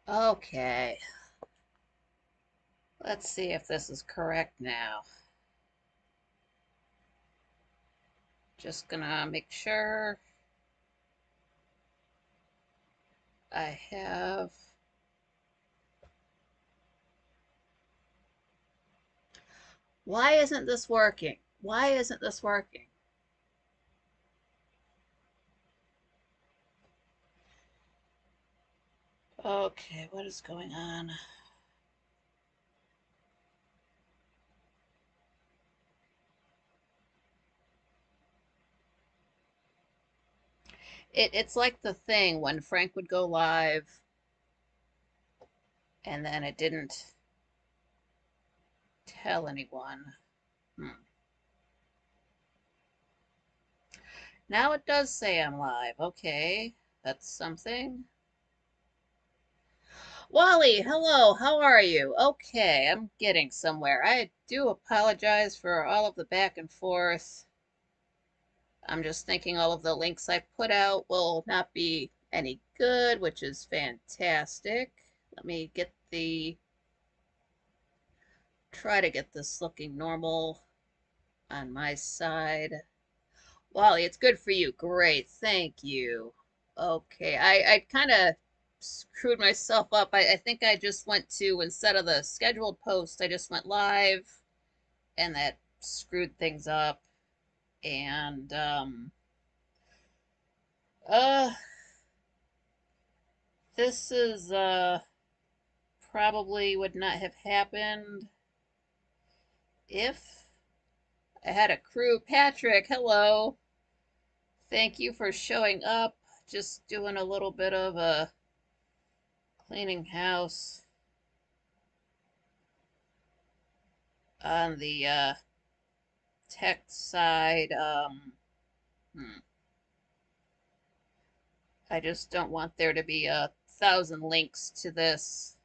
Okay, let's see if this is correct now. Just gonna make sure I have. Why isn't this working? Why isn't this working? Okay, what is going on? It's like the thing when Frank would go live and then it didn't tell anyone. Hmm. Now it does say I'm live. Okay, that's something. Wally, hello, how are you? Okay, I'm getting somewhere. I do apologize for all of the back and forth. I'm just thinking all of the links I put out will not be any good, which is fantastic. Let me try to get this looking normal on my side. Wally, it's good for you. Great, thank you. Okay, I kind of screwed myself up. I think I just went to, instead of the scheduled post, I just went live, and that screwed things up. And, uh, this is, probably would not have happened if I had a crew. Patrick, hello. Thank you for showing up. Just doing a little bit of cleaning house on the tech side. Hmm, I just don't want there to be 1,000 links to this.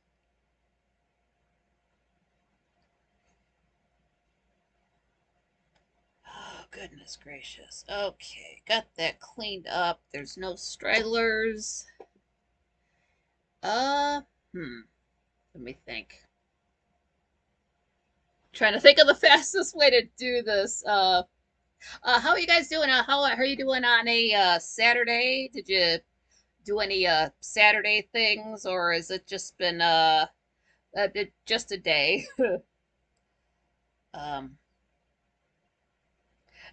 Oh, goodness gracious. Okay, got that cleaned up. There's no stragglers. Uh, hmm, let me think. Trying to think of the fastest way to do this. How are you guys doing? How are you doing on a Saturday? Did you do any Saturday things, or has it just been just a day? um,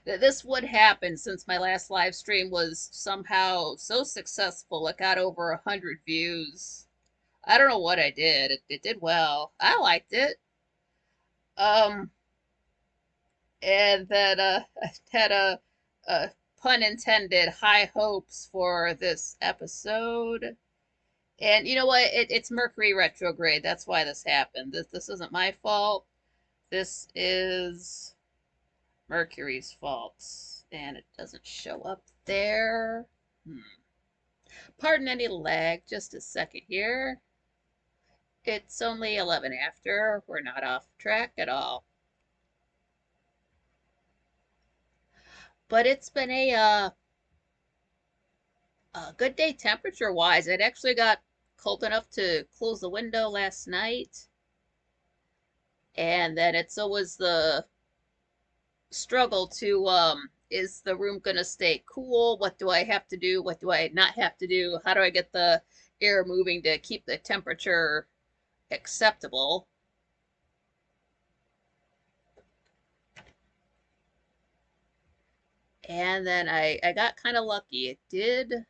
this would happen since my last live stream was somehow so successful. It got over 100 views. I don't know what I did. It did well. I liked it. Um, and then I had a pun intended high hopes for this episode. And you know what? It's Mercury retrograde. That's why this happened. This isn't my fault. This is Mercury's fault. And it doesn't show up there. Hmm. Pardon any lag. Just a second here. It's only 11 after. We're not off track at all. But it's been a good day temperature wise. It actually got cold enough to close the window last night. And then it's always the struggle to is the room going to stay cool? What do I have to do? What do I not have to do? How do I get the air moving to keep the temperature acceptable? And then I got kind of lucky. It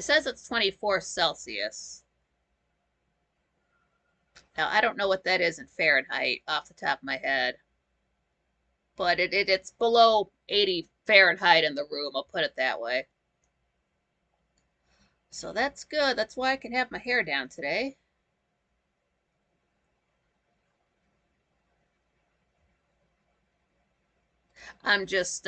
says it's 24 Celsius. Now, I don't know what that is in Fahrenheit off the top of my head, but it's below 80 Fahrenheit in the room, I'll put it that way. So that's good. That's why I can have my hair down today. I'm just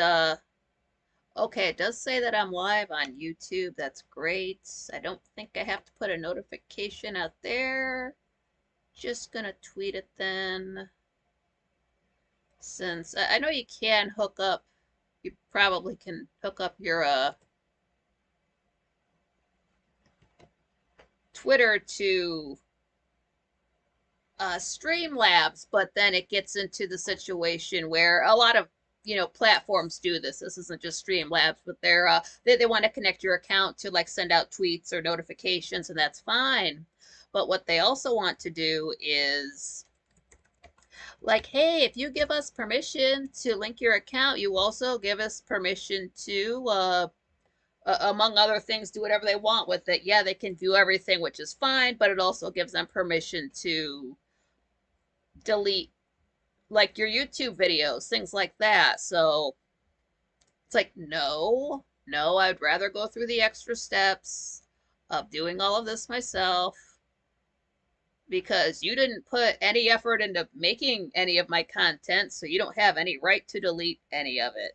okay, it does say that I'm live on YouTube. That's great. I don't think I have to put a notification out there. Just gonna tweet it then. Since I know you can hook up, you probably can hook up your Twitter to Streamlabs, but then it gets into the situation where a lot of platforms do this. This isn't just Streamlabs, but they want to connect your account to like send out tweets or notifications, and that's fine. But what they also want to do is like, hey, if you give us permission to link your account, you also give us permission to among other things, do whatever they want with it. Yeah, they can do everything, which is fine, but it also gives them permission to delete like your YouTube videos, things like that. So it's like, no, no, I'd rather go through the extra steps of doing all of this myself because you didn't put any effort into making any of my content, so you don't have any right to delete any of it.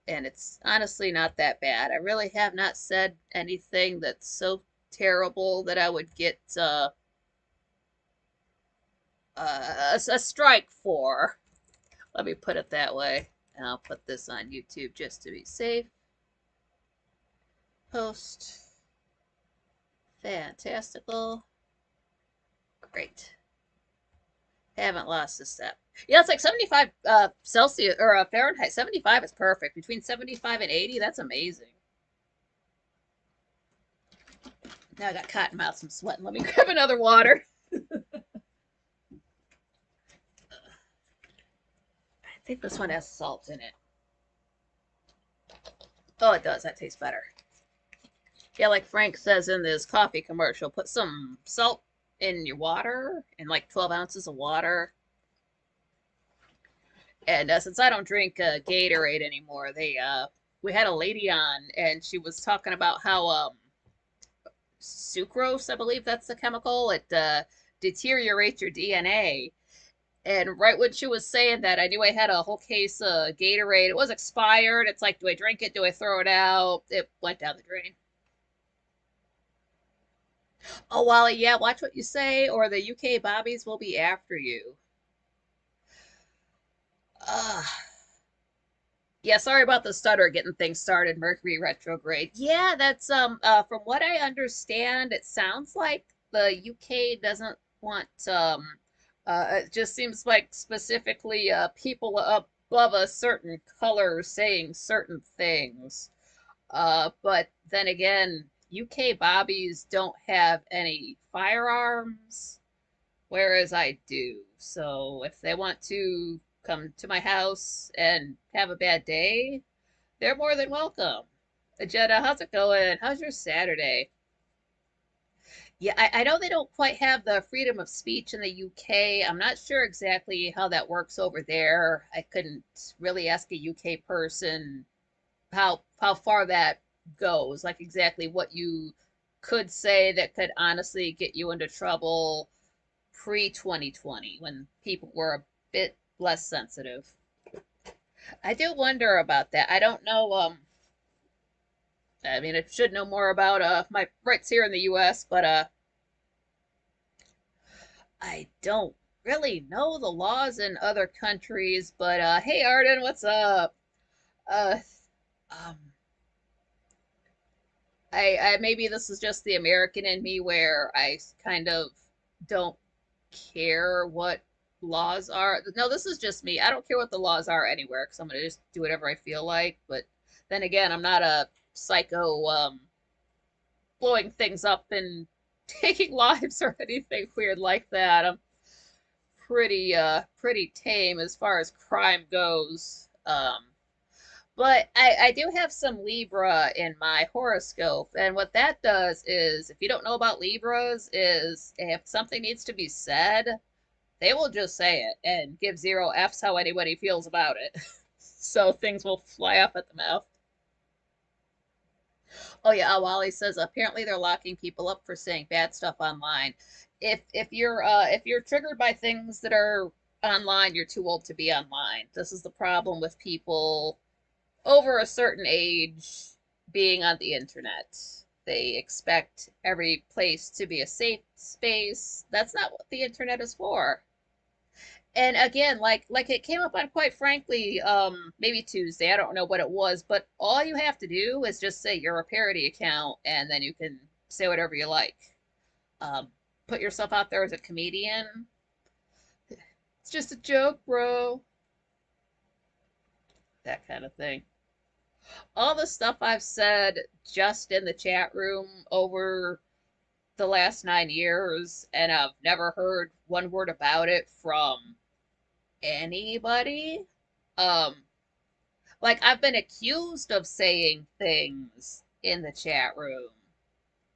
And it's honestly not that bad. I really have not said anything that's so terrible that I would get a strike for. Let me put it that way. And I'll put this on YouTube just to be safe. Post. Fantastical. Great. Haven't lost a step. Yeah, it's like 75 Celsius or Fahrenheit. 75 is perfect. Between 75 and 80, that's amazing. Now I got cotton mouth, I'm sweating. Let me grab another water. I think this one has salt in it. Oh, it does. That tastes better. Yeah, like Frank says in this coffee commercial, put some salt in your water, in like 12 ounces of water. And since I don't drink Gatorade anymore, we had a lady on, and she was talking about how sucrose, I believe that's the chemical, it deteriorates your DNA. And right when she was saying that, I knew I had a whole case of Gatorade. It was expired. It's like, do I drink it? Do I throw it out? It went down the drain. Oh, Wally, yeah, watch what you say, or the UK Bobbies will be after you. Ugh. Yeah, sorry about the stutter getting things started. Mercury retrograde. Yeah, that's from what I understand, it sounds like the UK doesn't want it just seems like specifically people above a certain color saying certain things. But then again, UK bobbies don't have any firearms, whereas I do. So if they want to come to my house and have a bad day, they're more than welcome. Jenna, how's it going? How's your Saturday? Yeah, I know they don't quite have the freedom of speech in the UK. I'm not sure exactly how that works over there. I couldn't really ask a UK person how far that goes, like exactly what you could say that could honestly get you into trouble pre 2020 when people were a bit less sensitive. I do wonder about that. I don't know. I mean, I should know more about my rights here in the U.S., but I don't really know the laws in other countries. But hey, Arden, what's up? Uh, um, I maybe this is just the American in me where I kind of don't care what laws are. No, this is just me. I don't care what the laws are anywhere because I'm gonna just do whatever I feel like. But then again, I'm not a psycho blowing things up and taking lives or anything weird like that. I'm pretty tame as far as crime goes. But I do have some Libra in my horoscope, and what that does is, if you don't know about Libras, is if something needs to be said, they will just say it and give zero F's how anybody feels about it. So things will fly off at the mouth. Oh yeah, Wally says apparently they're locking people up for saying bad stuff online. If you're triggered by things that are online, you're too old to be online. This is the problem with people over a certain age being on the internet. They expect every place to be a safe space. That's not what the internet is for. And again, like it came up on quite frankly, maybe Tuesday, I don't know what it was, but all you have to do is just say you're a parody account and then you can say whatever you like. Um, put yourself out there as a comedian. It's just a joke, bro. That kind of thing. All the stuff I've said just in the chat room over the last 9 years, and I've never heard one word about it from anybody. Um, like I've been accused of saying things in the chat room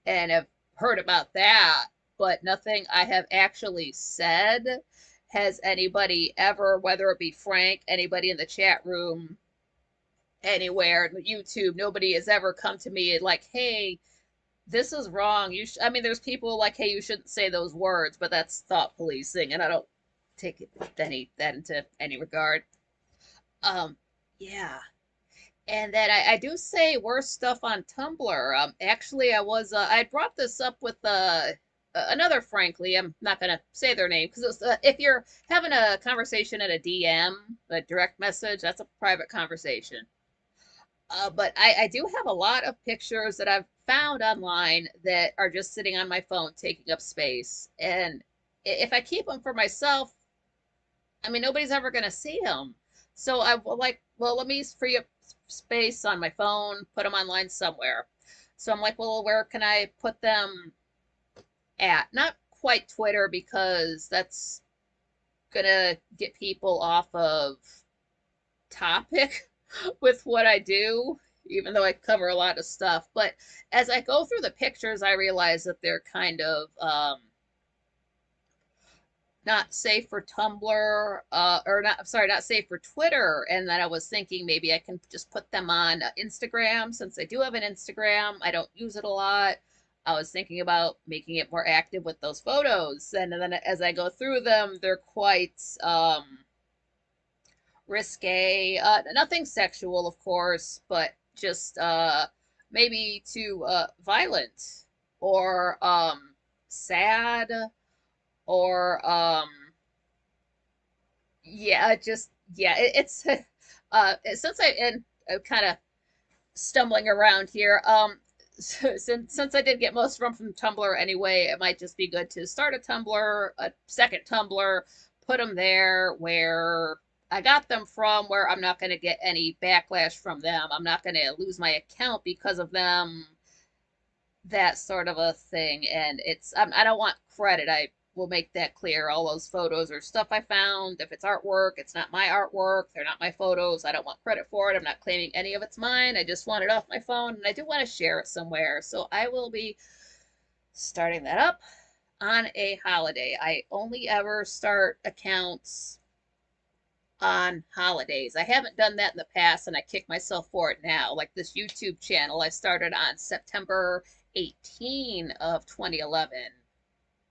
and have heard about that, but nothing I have actually said has anybody ever, whether it be Frank, anybody in the chat room, anywhere, YouTube, nobody has ever come to me like, hey, this is wrong. I mean, there's people like, hey, you shouldn't say those words, but that's thought policing, and I don't take that into any regard. Um, yeah. And then I do say worse stuff on Tumblr. Actually, I brought this up with another, frankly, I'm not gonna say their name because if you're having a conversation at a DM, a direct message, that's a private conversation. But I do have a lot of pictures that I've found online that are just sitting on my phone taking up space. And if I keep them for myself, I mean, nobody's ever going to see them. So I will like, well, let me free up space on my phone, put them online somewhere. So I'm like, well, where can I put them at? Not quite Twitter because that's going to get people off of topic with what I do, even though I cover a lot of stuff. But as I go through the pictures, I realize that they're kind of not safe for Tumblr, or not, I'm sorry, not safe for Twitter. And then I was thinking maybe I can just put them on Instagram since I do have an Instagram. I don't use it a lot. I was thinking about making it more active with those photos. And then as I go through them, they're quite risque. Nothing sexual, of course, but just maybe too violent or sad or yeah, just yeah. It's since I'm kind of stumbling around here. Since I did get most of them from Tumblr anyway, it might just be good to start a Tumblr, a second Tumblr, put them there where I got them from, where I'm not going to get any backlash from them. I'm not going to lose my account because of them, that sort of a thing. And I don't want credit. I will make that clear. All those photos are stuff I found. If it's artwork, it's not my artwork. They're not my photos. I don't want credit for it. I'm not claiming any of it's mine. I just want it off my phone, and I do want to share it somewhere. So I will be starting that up on a holiday. I only ever start accounts on holidays. I haven't done that in the past, and I kick myself for it now. Like this YouTube channel I started on September 18 of 2011.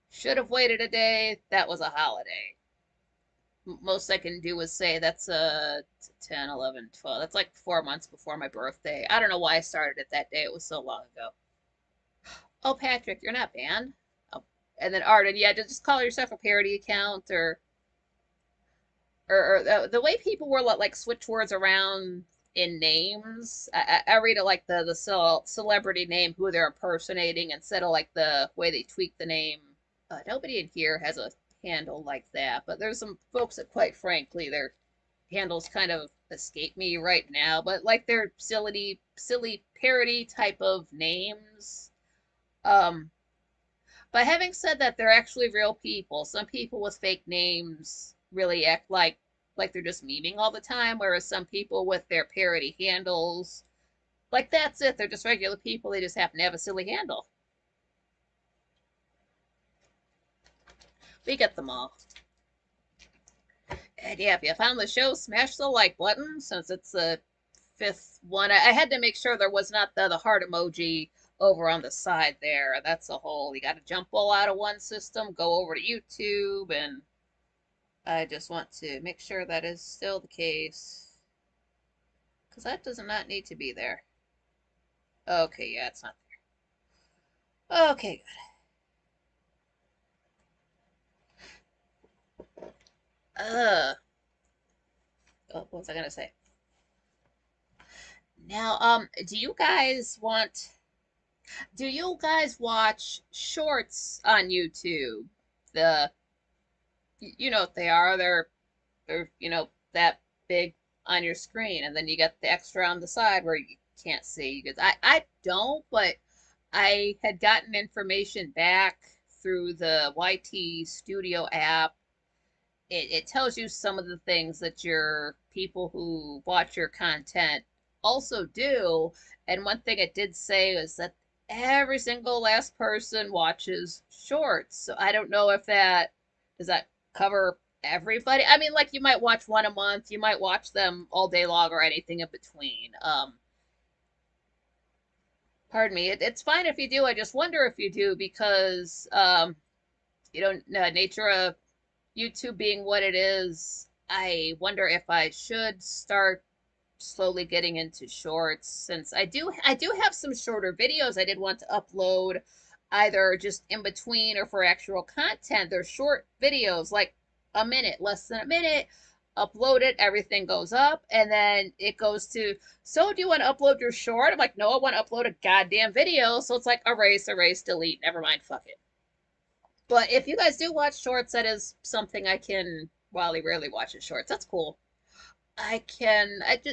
Should have waited a day. That was a holiday. Most I can do is say that's a 10, 11, 12. That's like 4 months before my birthday. I don't know why I started it that day. It was so long ago. Oh, Patrick, you're not banned. Oh. And then Arden, yeah, just call yourself a parody account or the way people were like switch words around in names. I read it like the celebrity name who they're impersonating instead of like the way they tweak the name. Nobody in here has a handle like that, but there's some folks that, quite frankly, their handles kind of escape me right now. But like they're silly parody type of names. Um, but having said that, they're actually real people. Some people with fake names really act like they're just memeing all the time, whereas some people with their parody handles, like that's it. They're just regular people. They just happen to have a silly handle. We get them all. And yeah, if you found the show, smash the like button since it's the fifth one. I had to make sure there was not the heart emoji over on the side there. That's a whole, you got to jump all out of one system, go over to YouTube, and I just want to make sure that is still the case. Because that does not need to be there. Okay, yeah, it's not there. Okay, good. Oh, what was I gonna say? Now, do you guys want Do you guys watch shorts on YouTube? The you know what they are. They're that big on your screen, and then you get the extra on the side where you can't see. Because I don't, but I had gotten information back through the YT Studio app. It tells you some of the things that your people who watch your content also do. And one thing it did say was that every single last person watches shorts. So I don't know if that does that cover everybody. I mean, like you might watch one a month, you might watch them all day long or anything in between. Pardon me. It's fine if you do. I just wonder if you do because nature of YouTube being what it is, I wonder if I should start slowly getting into shorts since I do have some shorter videos I did want to upload either just in between or for actual content. They're short videos, like a minute, less than a minute. Upload it, everything goes up, and then it goes to, so do you want to upload your short? I'm like, no, I want to upload a goddamn video. So it's like erase, delete, never mind, fuck it. But if you guys do watch shorts, that is something I can. Wally rarely watches shorts. That's cool.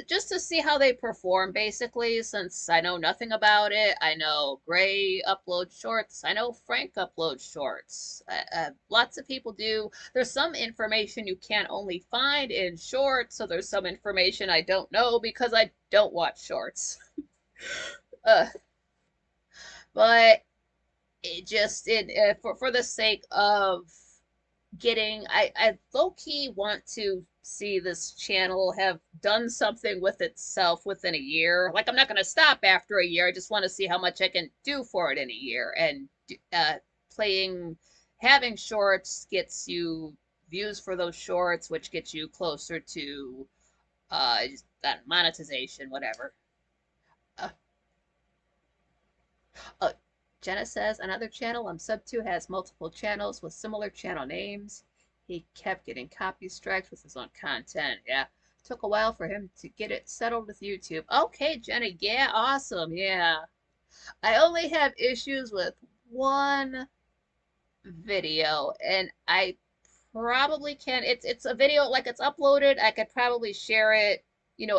Just to see how they perform, basically, since I know nothing about it. I know Gray uploads shorts. I know Frank uploads shorts. Lots of people do. There's some information you can't only find in shorts, so there's some information I don't know because I don't watch shorts. uh, but it just it for the sake of getting I low key want to see this channel have done something with itself within a year. Like I'm not going to stop after a year. I just want to see how much I can do for it in a year. And uh playing having shorts gets you views for those shorts, which gets you closer to that monetization, whatever. Uh, uh, Jenna says another channel I'm sub to has multiple channels with similar channel names. He kept getting copy strikes with his own content. Yeah. Took a while for him to get it settled with YouTube. Okay, Jenna. Yeah, awesome. Yeah. I only have issues with one video, and I probably can. It's a video, like it's uploaded. I could probably share it,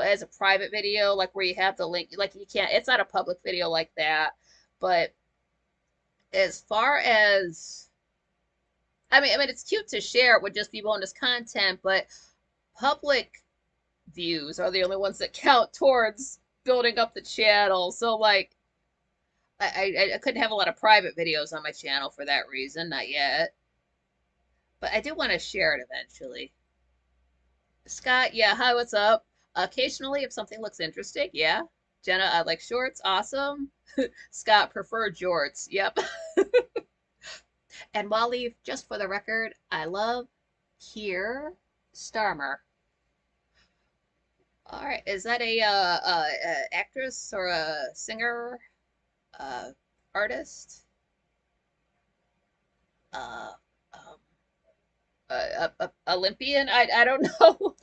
as a private video, like where you have the link. Like you can't. It's not a public video like that. But as far as I mean, it's cute to share it with just be bonus content, but public views are the only ones that count towards building up the channel. So like, I couldn't have a lot of private videos on my channel for that reason, not yet. But I do want to share it eventually. Scott, yeah, hi, what's up? Occasionally, if something looks interesting, yeah. Jenna, I like shorts, awesome. Scott, prefer jorts, yep. And Wally, just for the record, I love Keir Starmer. All right, is that a actress or a singer, uh, artist, uh, um, Olympian? I don't know.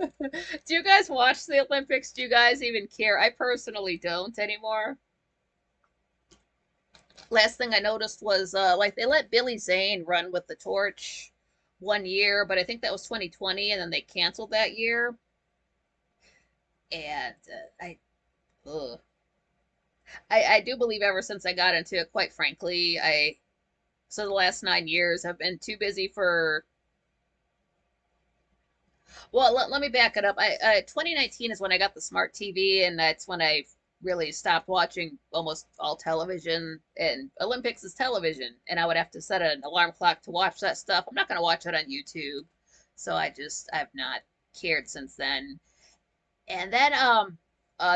Do you guys watch the Olympics? Do you guys even care? I personally don't anymore. Last thing I noticed was like they let Billy Zane run with the torch one year, but I think that was 2020, and then they canceled that year. And ugh. I do believe ever since I got into it, quite frankly, so the last 9 years have been too busy for. Well, let me back it up. 2019 is when I got the smart TV, and that's when I really stopped watching almost all television. And Olympics is television, and I would have to set an alarm clock to watch that stuff. I'm not going to watch it on YouTube, so I've not cared since then. And then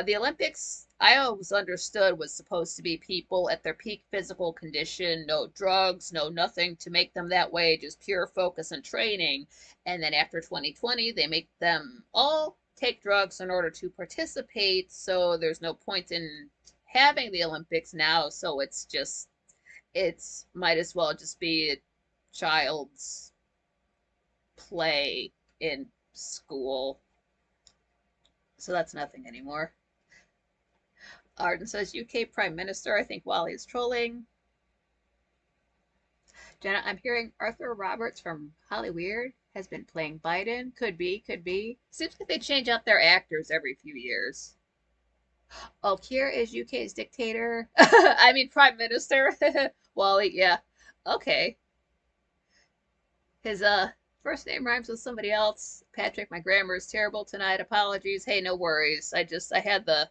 the Olympics I always understood was supposed to be people at their peak physical condition, no drugs, no nothing to make them that way, just pure focus and training. And then after 2020, they make them all take drugs in order to participate, so there's no point in having the Olympics now, so it's might as well just be a child's play in school. So that's nothing anymore. Arden says UK Prime Minister. I think Wally's trolling. Jenna, I'm hearing Arthur Roberts from Hollyweird has been playing Biden. Could be, could be. Seems like they change out their actors every few years. Oh, Kier is UK's dictator. I mean, Prime Minister. Wally, yeah. Okay. His first name rhymes with somebody else. Patrick, my grammar is terrible tonight. Apologies. Hey, no worries. I had the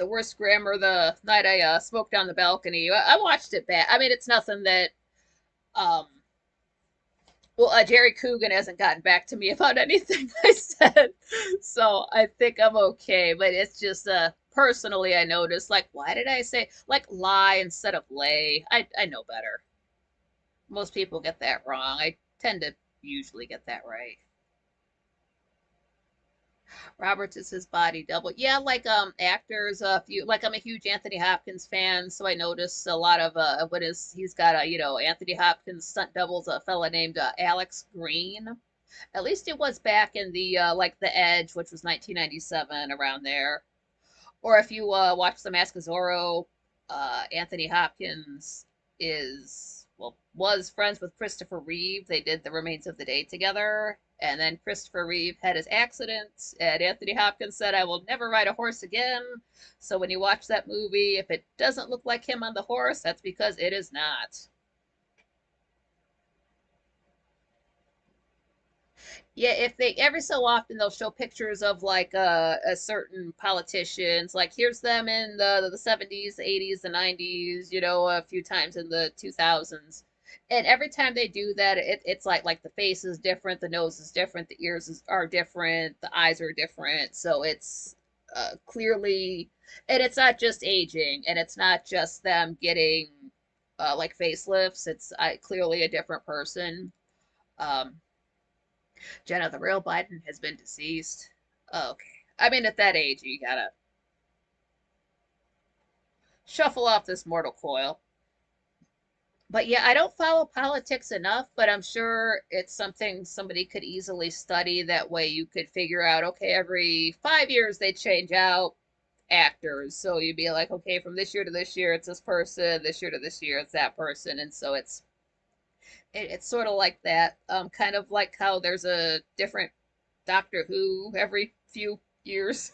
worst grammar the night I smoked on the balcony. I watched it back. I mean, it's nothing that um well, Jerry Coogan hasn't gotten back to me about anything I said, so I think I'm okay. But it's just personally, I noticed like, why did I say like lie instead of lay? I know better. Most people get that wrong. I tend to usually get that right. Roberts is his body double. Yeah, like actors. If you like, I'm a huge Anthony Hopkins fan, so I noticed a lot of what is he's got a Anthony Hopkins stunt doubles a fella named Alex Green. At least it was back in the like The Edge, which was 1997 around there. Or if you watch The Mask of Zorro, Anthony Hopkins is well was friends with Christopher Reeve. They did The Remains of the Day together, and then Christopher Reeve had his accident, and Anthony Hopkins said, "I will never ride a horse again." So when you watch that movie, if it doesn't look like him on the horse, that's because it is not. Yeah, if they every so often they'll show pictures of like a certain politicians, like here's them in the 70s, the 80s, the 90s, a few times in the 2000s. And every time they do that, it's like the face is different, the nose is different, the are different, the eyes are different. So it's clearly, and it's not just aging, and it's not just them getting like facelifts. It's clearly a different person. Um, Jenna, the real Biden has been deceased. Oh, okay. I mean, at that age, you gotta shuffle off this mortal coil. But yeah, I don't follow politics enough, but I'm sure it's something somebody could easily study. That way you could figure out, okay, every 5 years they change out actors. So you'd be like, okay, from this year to this year, it's this person, this year to this year, it's that person. And so it's sort of like that. Kind of like how there's a different Doctor Who every few years.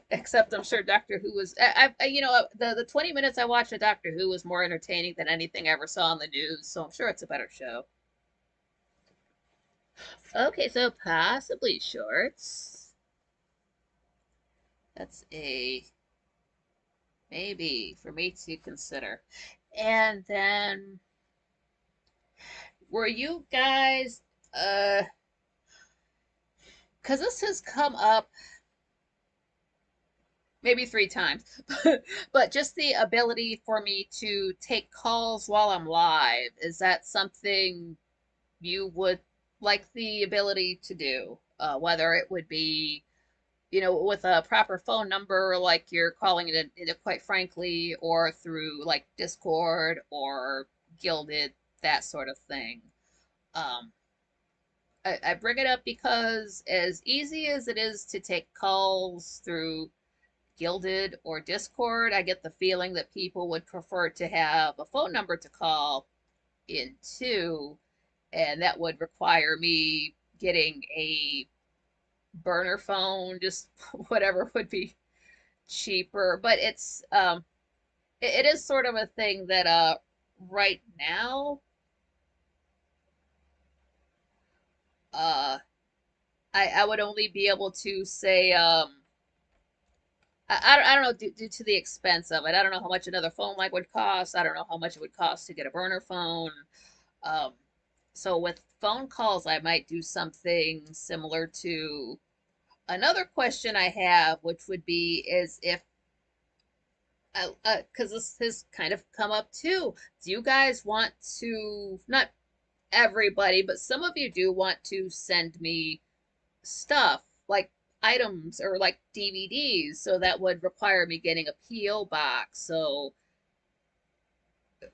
Except I'm sure Doctor Who was, the 20 minutes I watched of Doctor Who was more entertaining than anything I ever saw on the news. So I'm sure it's a better show. Okay, so possibly shorts. That's a maybe for me to consider. And then were you guys, because this has come up maybe 3 times, but just the ability for me to take calls while I'm live, is that something you would like the ability to do? Whether it would be, with a proper phone number, like you're calling it quite frankly, or through like Discord or Gilded, that sort of thing. Um, I bring it up because as easy as it is to take calls through Gilded or Discord, I get the feeling that people would prefer to have a phone number to call into, and that would require me getting a burner phone, just whatever would be cheaper. But it is sort of a thing that right now uh I would only be able to say I don't know due to the expense of it. I don't know how much another phone line would cost. I don't know how much it would cost to get a burner phone. Um, so with phone calls, I might do something similar to another question I have, which would be is if because this has kind of come up too. Do you guys want to, not everybody, but some of you do want to send me stuff like items or like DVDs, so that would require me getting a PO box. So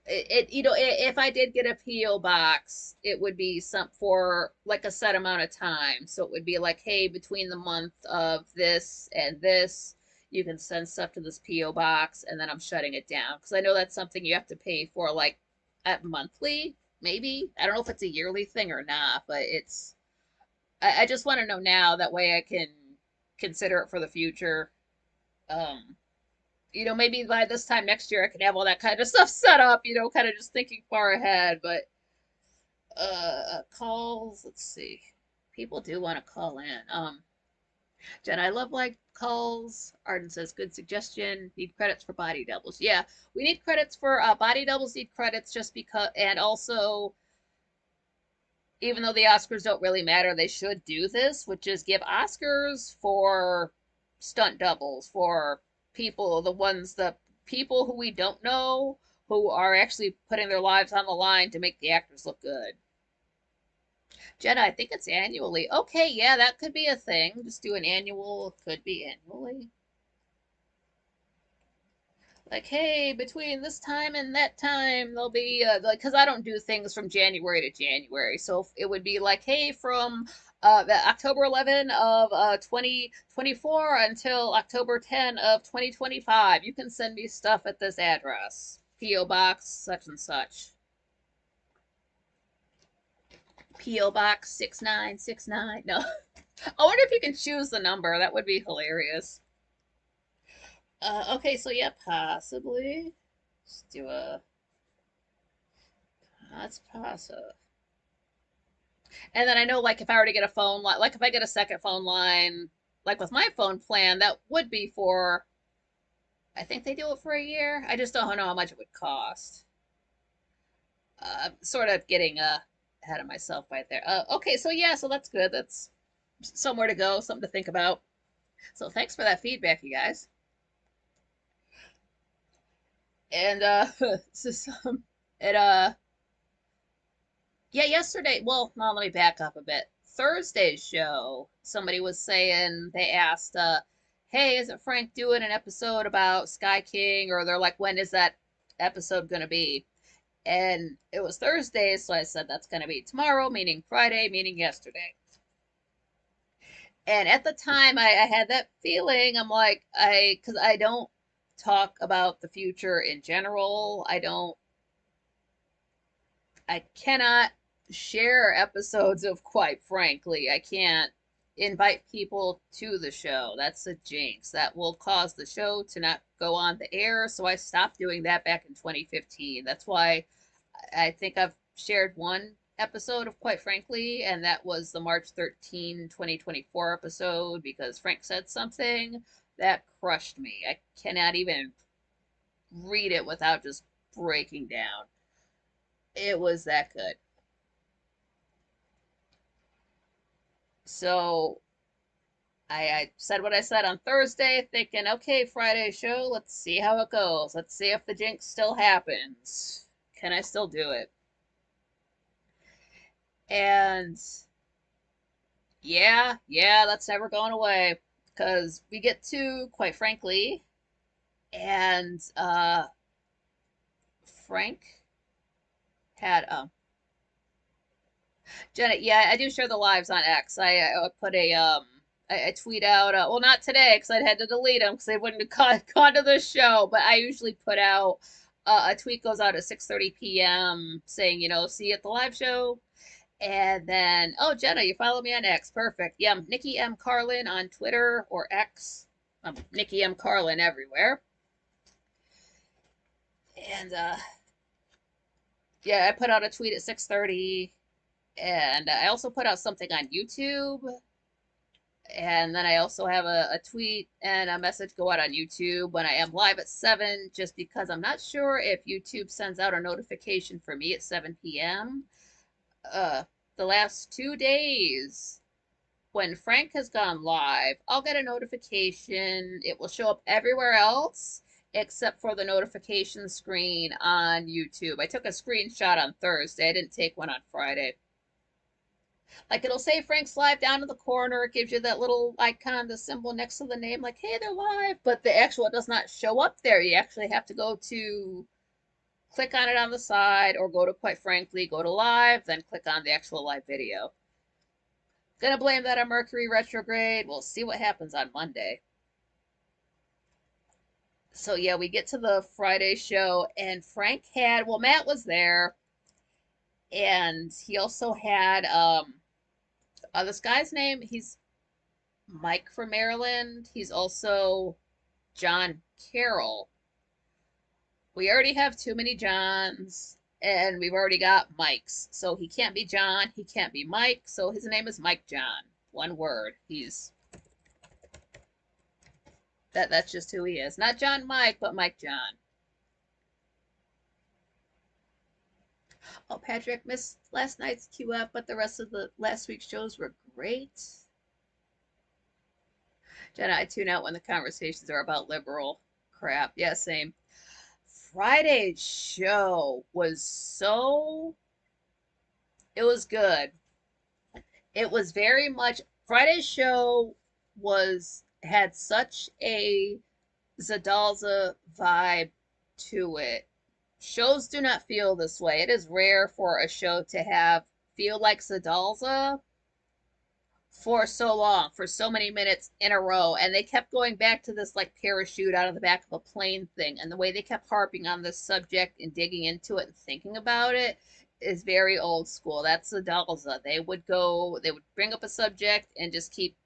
if I did get a PO box, it would be some for like a set amount of time. So it would be like, hey, between the month of this and this, you can send stuff to this PO box, and then I'm shutting it down because I know that's something you have to pay for, like at monthly, maybe. I don't know if it's a yearly thing or not, but it's. I just want to know now. That way I can consider it for the future. Um, maybe by this time next year I can have all that kind of stuff set up. Kind of just thinking far ahead. But calls. Let's see. People do want to call in. Jen, I love like calls. Arden says, good suggestion. Need credits for body doubles. Yeah, we need credits for body doubles. Need credits just because, and also, even though the Oscars don't really matter, they should do this, which is give Oscars for stunt doubles for the people who we don't know who are actually putting their lives on the line to make the actors look good. Jenna, I think it's annually. Okay, yeah, that could be a thing. Just do an annual, could be annually. Like, hey, between this time and that time, there'll be, like, because I don't do things from January to January. So it would be like, hey, from October 11 of 2024 until October 10 of 2025, you can send me stuff at this address. P.O. Box, such and such. P.O. Box 6969. No. I wonder if you can choose the number. That would be hilarious. Okay, so yeah, possibly. Let's do a. That's possible. And then I know, like, if I were to get a phone line, like, if I get a second phone line, like with my phone plan, that would be for. I think they do it for a year. I just don't know how much it would cost. Sort of getting ahead of myself right there. Okay, so yeah, so that's good. That's somewhere to go, something to think about. So thanks for that feedback, you guys. And so some it yeah, yesterday, well, no, let me back up a bit. Thursday's show, somebody was saying, they asked, hey, isn't Frank doing an episode about Sky King? Or they're like, when is that episode gonna be? And it was Thursday, so I said that's gonna be tomorrow, meaning Friday, meaning yesterday. And at the time, I had that feeling. I'm like, because I don't talk about the future in general. I cannot share episodes of, quite frankly. I can't invite people to the show. That's a jinx. That will cause the show to not go on the air. So I stopped doing that back in 2015. That's why I think I've shared one episode of, quite frankly, and that was the March 13, 2024 episode because Frank said something that crushed me. I cannot even read it without just breaking down. It was that good. So I said what I said on Thursday, thinking, okay, Friday show, let's see how it goes. Let's see if the jinx still happens. Can I still do it? And yeah, that's never going away. Because we get to, quite frankly, and Frank had Jenna, yeah, I do share the lives on X. I put I tweet out, well, not today because I'd had to delete them because they wouldn't have gone to the show, but I usually put out a tweet goes out at 6:30 p.m. saying, see you at the live show. And then, oh, Jenna, you follow me on X. Perfect. Yeah, I'm Nikki M. Carlin on Twitter or X. I'm Nikki M. Carlin everywhere. And yeah, I put out a tweet at 6:30, and I also put out something on YouTube. And then I also have a tweet and a message go out on YouTube when I am live at 7, just because I'm not sure if YouTube sends out a notification for me at 7 p.m. The last 2 days, when Frank has gone live, I'll get a notification. It will show up everywhere else except for the notification screen on YouTube. I took a screenshot on Thursday. I didn't take one on Friday. Like, it'll say Frank's live down in the corner. It gives you that little icon, the symbol next to the name, like, hey, they're live. But the actual does not show up there. You actually have to go to click on it on the side or go to, quite frankly, go to live, then click on the actual live video. Gonna blame that on Mercury retrograde. We'll see what happens on Monday. So yeah, we get to the Friday show, and Frank had, well, Matt was there, and he also had this guy's name, he's Mike from Maryland. He's also John Carroll. We already have too many Johns, and we've already got Mikes. So he can't be John, he can't be Mike, so his name is Mike John. One word. That's just who he is. Not John Mike, but Mike John. Oh, Patrick missed last night's QF, but the rest of the last week's shows were great. Jenna, I tune out when the conversations are about liberal crap. Yeah, same. Friday's show was it was good. It was very much, Friday's show was, had such a Zadalza vibe to it. Shows do not feel this way. It is rare for a show to have feel like Zadalza for so long, for so many minutes in a row. And they kept going back to this like parachute out of the back of a plane thing. And the way they kept harping on this subject and digging into it and thinking about it is very old school. That's the Dalza. They would bring up a subject and just keep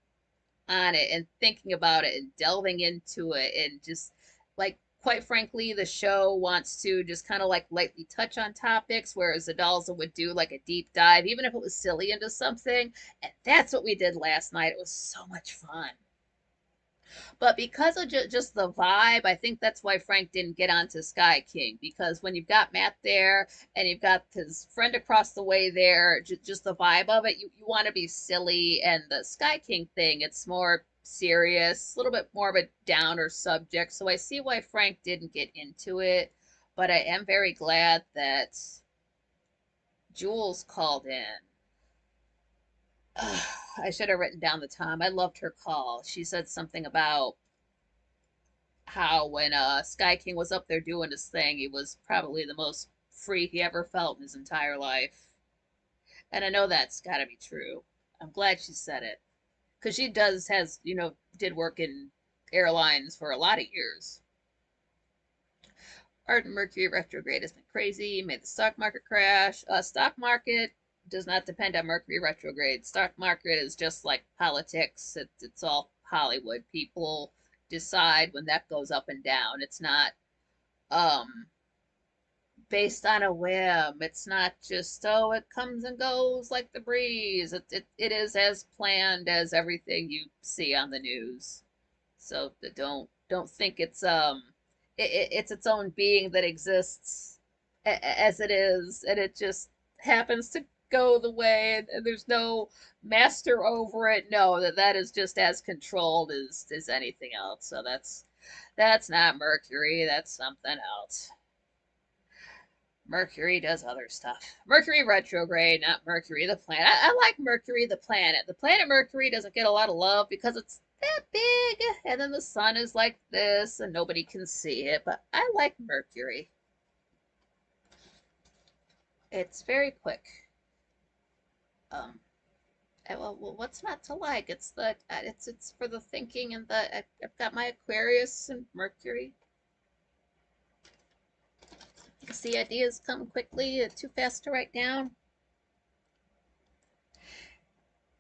on it and thinking about it and delving into it and just like quite frankly the show wants to just kind of like lightly touch on topics, whereas Adalza would do like a deep dive even if it was silly into something, and that's what we did last night. It was so much fun. But because of just the vibe, I think that's why Frank didn't get onto Sky King. Because when you've got Matt there and you've got his friend across the way there, just the vibe of it, you want to be silly. And the Sky King thing, it's more serious, a little bit more of a downer subject. So I see why Frank didn't get into it. But I am very glad that Jules called in. I should have written down the time. I loved her call. She said something about how when Sky King was up there doing his thing, he was probably the most free he ever felt in his entire life. And I know that's got to be true. I'm glad she said it because she did work in airlines for a lot of years. Art Mercury retrograde has been crazy, made the stock market crash. Stock market does not depend on Mercury retrograde. Stock market is just like politics. It's all Hollywood. People decide when that goes up and down. It's not um based on a whim. It's not just, oh, it comes and goes like the breeze. It is as planned as everything you see on the news. So don't think it's its own being that exists as it is, and it just happens to go the way, and there's no master over it. No, that is just as controlled as anything else. So that's not Mercury. That's something else. Mercury does other stuff. Mercury retrograde, not Mercury the planet. I like Mercury the planet. The planet Mercury doesn't get a lot of love because it's that big, and then the sun is like this, and nobody can see it. But I like Mercury. It's very quick. Um, well, what's not to like? It's for the thinking and I've got my Aquarius and Mercury. See, ideas come quickly, too fast to write down.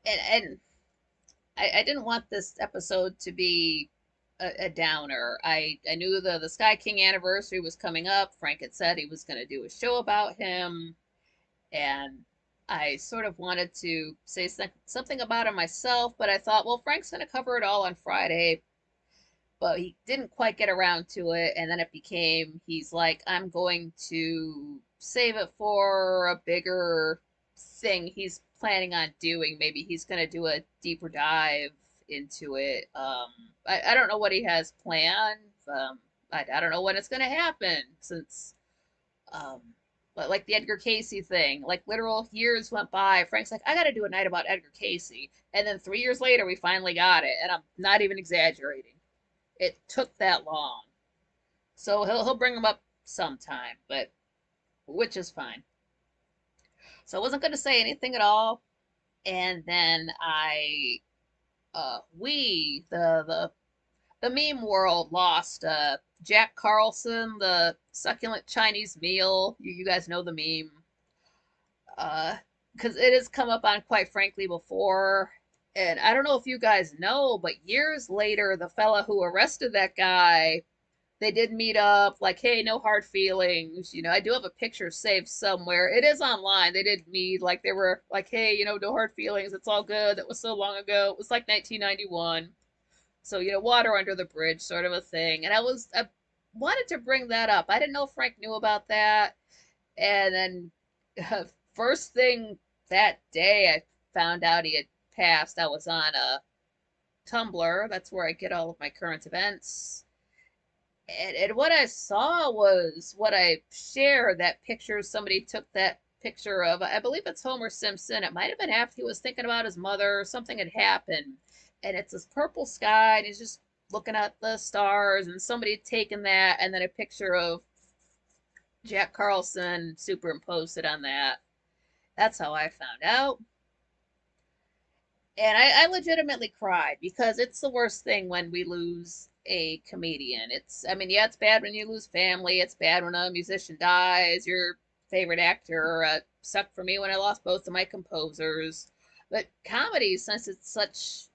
And I didn't want this episode to be a downer. I knew the Sky King anniversary was coming up. Frank had said he was going to do a show about him, and I sort of wanted to say something about him myself, but I thought, well, Frank's going to cover it all on Friday, but he didn't quite get around to it, and then it became, he's like, I'm going to save it for a bigger thing he's planning on doing. Maybe he's going to do a deeper dive into it. I don't know what he has planned. I don't know when it's going to happen, since um, like the Edgar Casey thing, like literal years went by. Frank's like, I got to do a night about Edgar Casey, and then 3 years later we finally got it, and I'm not even exaggerating. It took that long. So he'll bring them up sometime, but which is fine. So I wasn't going to say anything at all, and then I we the The meme world lost Jack Carlson, the succulent Chinese meal. You guys know the meme. Uh, because it has come up on quite frankly before. And I don't know if you guys know, but years later, the fella who arrested that guy, they did meet up, like, hey, no hard feelings. I do have a picture saved somewhere. It is online. They did meet, like, they were like, hey, no hard feelings. It's all good. That was so long ago. It was like 1991. So, water under the bridge sort of a thing. And I wanted to bring that up. I didn't know Frank knew about that. And then, first thing that day, I found out he had passed. I was on a Tumblr. That's where I get all of my current events. And what I saw was what I shared, that picture. Somebody took that picture of, I believe it's Homer Simpson. It might have been after he was thinking about his mother. Something had happened. And it's this purple sky, and he's just looking at the stars, and somebody had taken that, and then a picture of Jack Carlson superimposed it on that. That's how I found out. And I legitimately cried because it's the worst thing when we lose a comedian. I mean, yeah, it's bad when you lose family. It's bad when a musician dies, your favorite actor. Sucked for me when I lost both of my composers. But comedy, since it's such,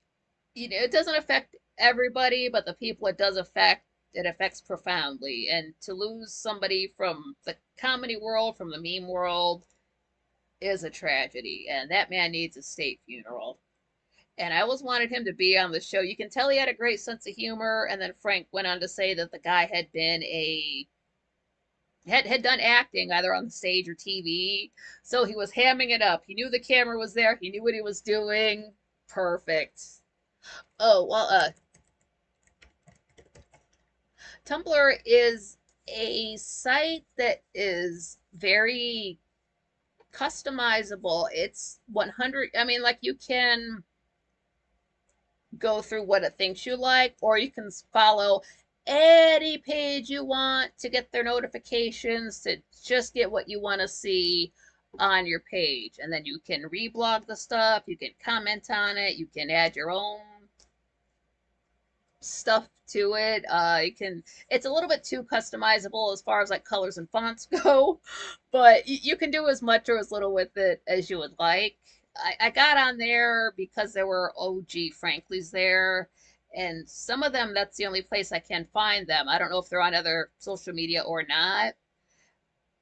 it doesn't affect everybody, but the people it does affect, it affects profoundly. And to lose somebody from the comedy world, from the meme world, is a tragedy. And that man needs a state funeral. And I always wanted him to be on the show. You can tell he had a great sense of humor. And then Frank went on to say that the guy had done acting either on the stage or TV, so he was hamming it up. He knew the camera was there. He knew what he was doing. Perfect. Oh well, Tumblr is a site that is very customizable. It's 100. I mean, like you can go through what it thinks you like, or you can follow any page you want to get their notifications to just get what you want to see on your page. And then you can reblog the stuff, you can comment on it, you can add your own stuff to it. It's a little bit too customizable as far as like colors and fonts go, but you can do as much or as little with it as you would like. I got on there because there were OG Franklies there, and some of them, that's the only place I can find them. I don't know if they're on other social media or not.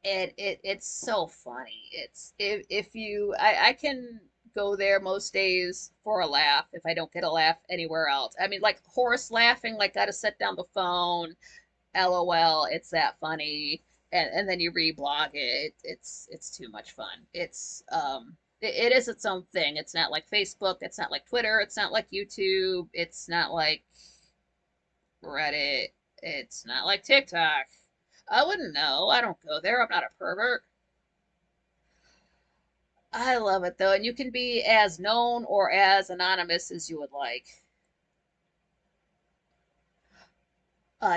And it's so funny. It's if you I can go there most days for a laugh if I don't get a laugh anywhere else. I mean, like Horace laughing, like gotta set down the phone, LOL, it's that funny. And then you reblog it. It's too much fun. It is its own thing. It's not like Facebook, it's not like Twitter, it's not like YouTube, it's not like Reddit, it's not like TikTok. I wouldn't know. I don't go there. I'm not a pervert. I love it though, and you can be as known or as anonymous as you would like.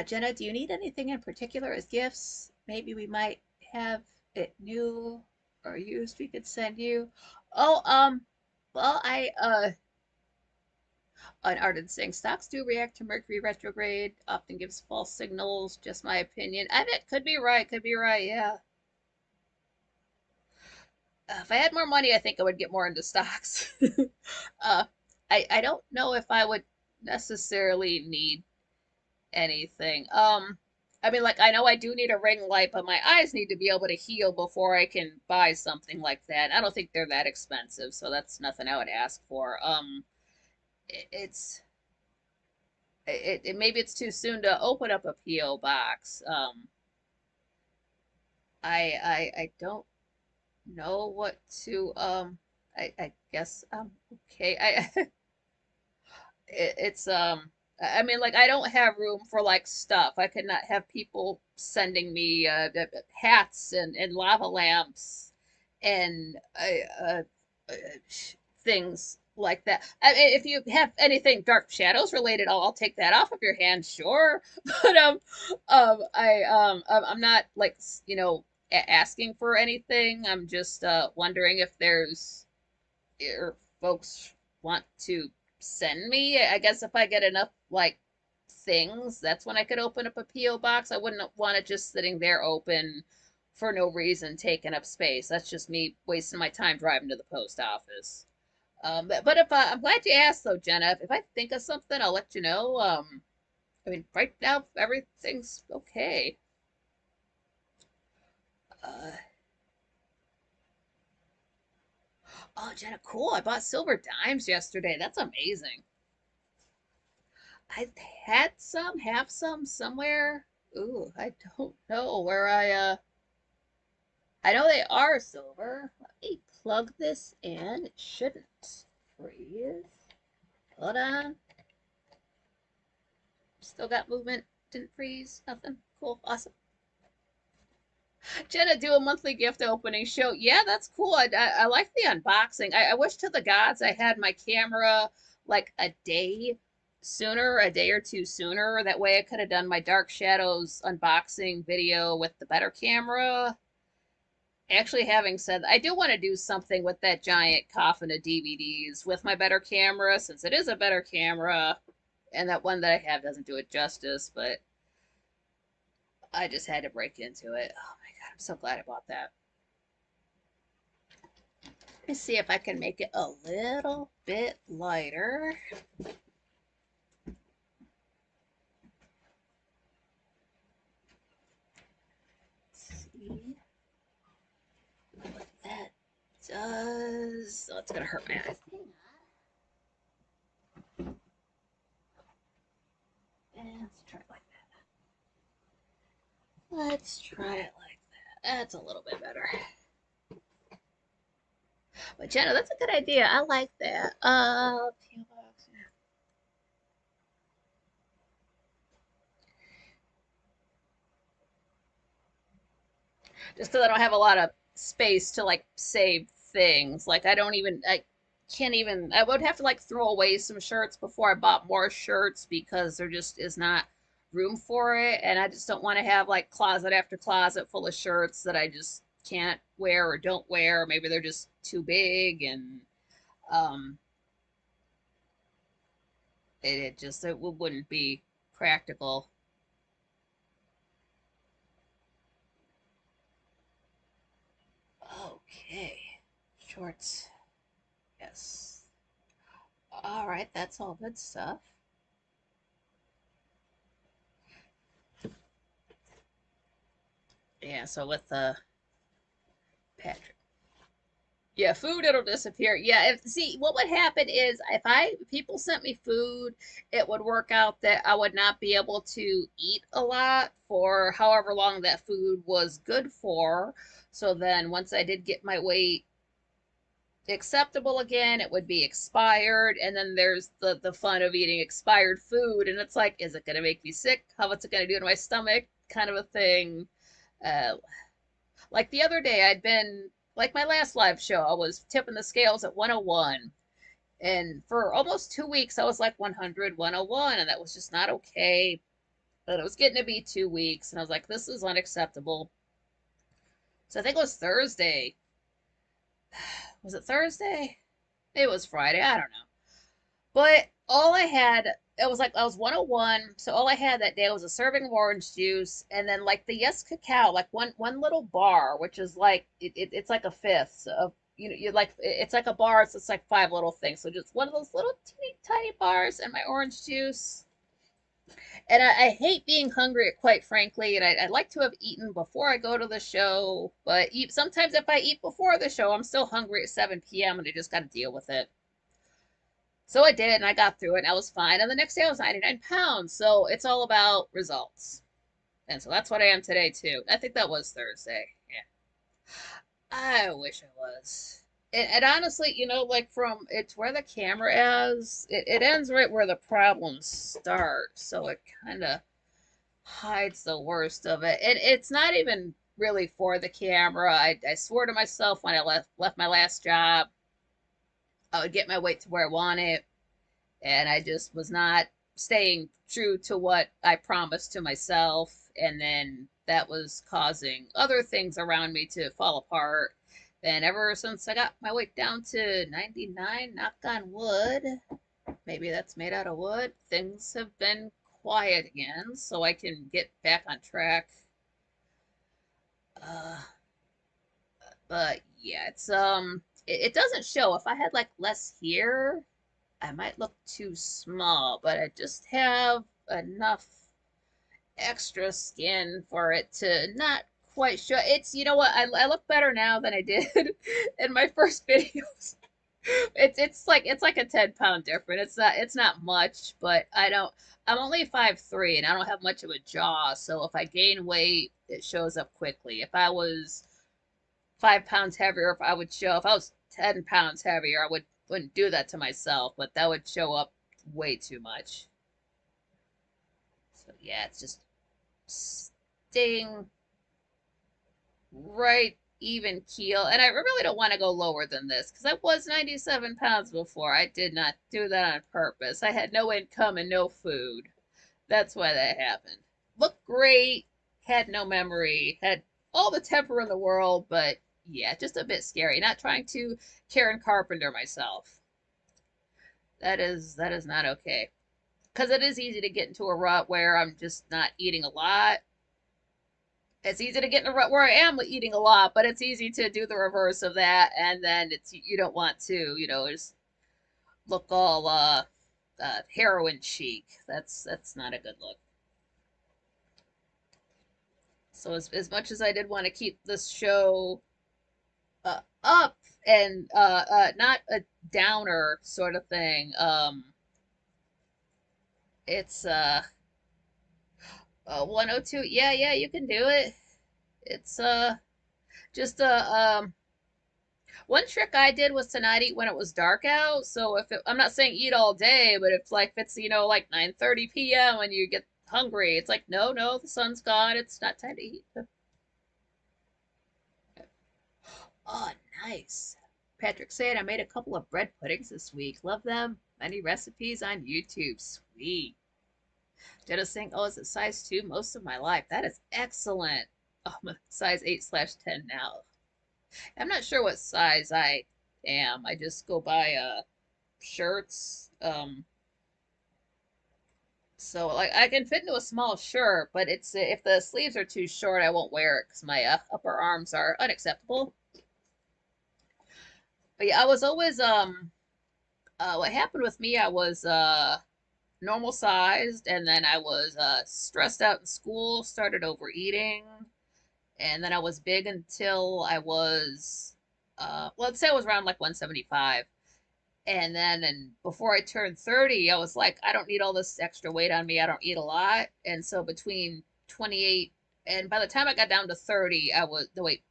Jenna, do you need anything in particular as gifts? Maybe we might have it new or used we could send you. Oh, well, an artist saying stocks do react to Mercury retrograde, often gives false signals. Just my opinion. And it could be right, yeah. If I had more money, I think I would get more into stocks. uh, I don't know if I would necessarily need anything. I mean, like I know I do need a ring light, but my eyes need to be able to heal before I can buy something like that. I don't think they're that expensive, so that's nothing I would ask for. It, it's maybe it's too soon to open up a PO box. I don't know what to I guess okay. It's I mean, like I don't have room for like stuff. I could not have people sending me hats and lava lamps and uh, things like that. I mean, if you have anything Dark Shadows related, I'll take that off of your hands, sure. But I'm not like asking for anything. I'm just wondering if folks want to send me. I guess if I get enough like things, that's when I could open up a P.O. box. I wouldn't want it just sitting there open for no reason, taking up space. That's just me wasting my time driving to the post office. But if I'm glad you asked though, Jenna. If I think of something, I'll let you know. I mean, right now everything's okay. Uh, oh, Jenna, cool! I bought silver dimes yesterday. That's amazing. I had some, have some somewhere. Ooh, I don't know where I know they are silver. Let me plug this in. It shouldn't freeze. Hold on. Still got movement. Didn't freeze. Nothing. Cool. Awesome. Jenna, do a monthly gift opening show. Yeah, that's cool. I like the unboxing. I wish to the gods I had my camera like a day sooner, a day or two sooner. That way I could have done my Dark Shadows unboxing video with the better camera. Actually, having said that, I do want to do something with that giant coffin of DVDs with my better camera, since it is a better camera, and that one that I have doesn't do it justice, but I just had to break into it. Oh my god, I'm so glad I bought that. Let me see if I can make it a little bit lighter. Let's see what that does. Oh, it's gonna hurt my eyes. Hang on. Let's try it like that. Let's try it like that. That's a little bit better. But Jenna, that's a good idea. I like that. PO box. Just because I don't have a lot of space to like save things. Like I can't even, I would have to like throw away some shirts before I bought more shirts because there just is not room for it. And I just don't want to have like closet after closet full of shirts that I just can't wear or don't wear. Maybe they're just too big and um, it just, it wouldn't be practical. Okay. Shorts. Yes. All right, that's all good stuff. Yeah, so with the Patrick. Yeah, food it'll disappear. Yeah, if see what would happen is if people sent me food, it would work out that I would not be able to eat a lot for however long that food was good for. So then once I did get my weight acceptable again, it would be expired, and then there's the fun of eating expired food, and it's like, is it gonna make me sick? What's it gonna do to my stomach? Kind of a thing. Uh, like the other day, I'd been like my last live show, I was tipping the scales at 101. And for almost 2 weeks, I was like 100, 101, and that was just not okay. But it was getting to be 2 weeks, and I was like, this is unacceptable. So I think it was Thursday. Was it Thursday? It was Friday. I don't know. But all I had, it was like I was 101, so all I had that day was a serving of orange juice, and then like the Yes Cacao, like one little bar, which is like it's like a fifth of you like it's like a bar, so it's like five little things. So just one of those little teeny tiny bars and my orange juice. And I hate being hungry, quite frankly, and I'd like to have eaten before I go to the show, but sometimes if I eat before the show, I'm still hungry at 7 p.m. and I just got to deal with it. So I did, and I got through it, and I was fine. And the next day I was 99 pounds. So it's all about results. And so that's what I am today, too. I think that was Thursday. Yeah. I wish I was. And honestly, like from it's where the camera is, it ends right where the problems start. So it kind of hides the worst of it. And it's not even really for the camera. I swore to myself when I left my last job, I would get my weight to where I want it, and I just was not staying true to what I promised to myself, and then that was causing other things around me to fall apart. And ever since I got my weight down to 99, knock on wood, maybe that's made out of wood, things have been quiet again so I can get back on track. Uh, but yeah, it doesn't show. If I had like less here, I might look too small, but I just have enough extra skin for it to not quite show. It's, you know what, I look better now than I did in my first videos. It's like a 10 pound difference. It's not much, but I'm only 5'3" and I don't have much of a jaw, so if I gain weight, it shows up quickly. If I was 5 pounds heavier, if I was 10 pounds heavier, wouldn't do that to myself, but that would show up way too much. So yeah, it's just staying right even keel. And I really don't want to go lower than this because I was 97 pounds before. I did not do that on purpose. I had no income and no food. That's why that happened. Looked great, had no memory, had all the temper in the world, but yeah, just a bit scary. Not trying to Karen Carpenter myself. That is not okay. Because it is easy to get into a rut where I'm just not eating a lot. It's easy to get in a rut where I am eating a lot, but it's easy to do the reverse of that, and then it's you don't want to, just look all heroin chic. That's not a good look. So as much as I did want to keep this show up and not a downer sort of thing, it's 102. Yeah, you can do it. It's just one trick I did was to not eat when it was dark out. So I'm not saying eat all day, but if it's like 9:30 p.m. and you get hungry, it's like no, the sun's gone. It's not time to eat. Oh, nice. Patrick said I made a couple of bread puddings this week. Love them. Many recipes on YouTube. Sweet. Jenna saying, oh, is it size 2 most of my life? That is excellent. Oh, I'm a size 8/10 now. I'm not sure what size I am. I just go by shirts. So like I can fit into a small shirt, but it's if the sleeves are too short, I won't wear it because my upper arms are unacceptable. But yeah, I was always what happened with me, I was normal sized, and then I was stressed out in school, started overeating, and then I was big until I was well, let's say I was around like 175. And before I turned 30, I was like, I don't need all this extra weight on me. I don't eat a lot. And so between 28 and by the time I got down to 30, I was no wait,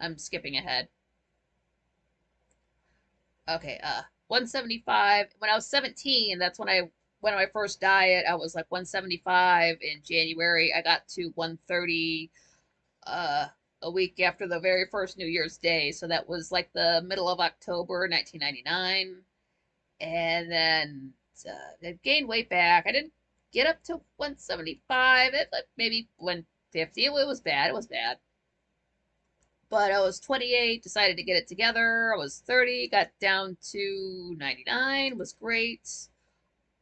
I'm skipping ahead. Okay, 175. When I was 17, that's when I went on my first diet. I was like 175 in January. I got to 130 uh a week after the very first New Year's Day. So that was like the middle of October 1999. And then I gained weight back. I didn't get up to 175. It like maybe 150. It was bad. It was bad. But I was 28, decided to get it together. I was 30, got down to 99, was great.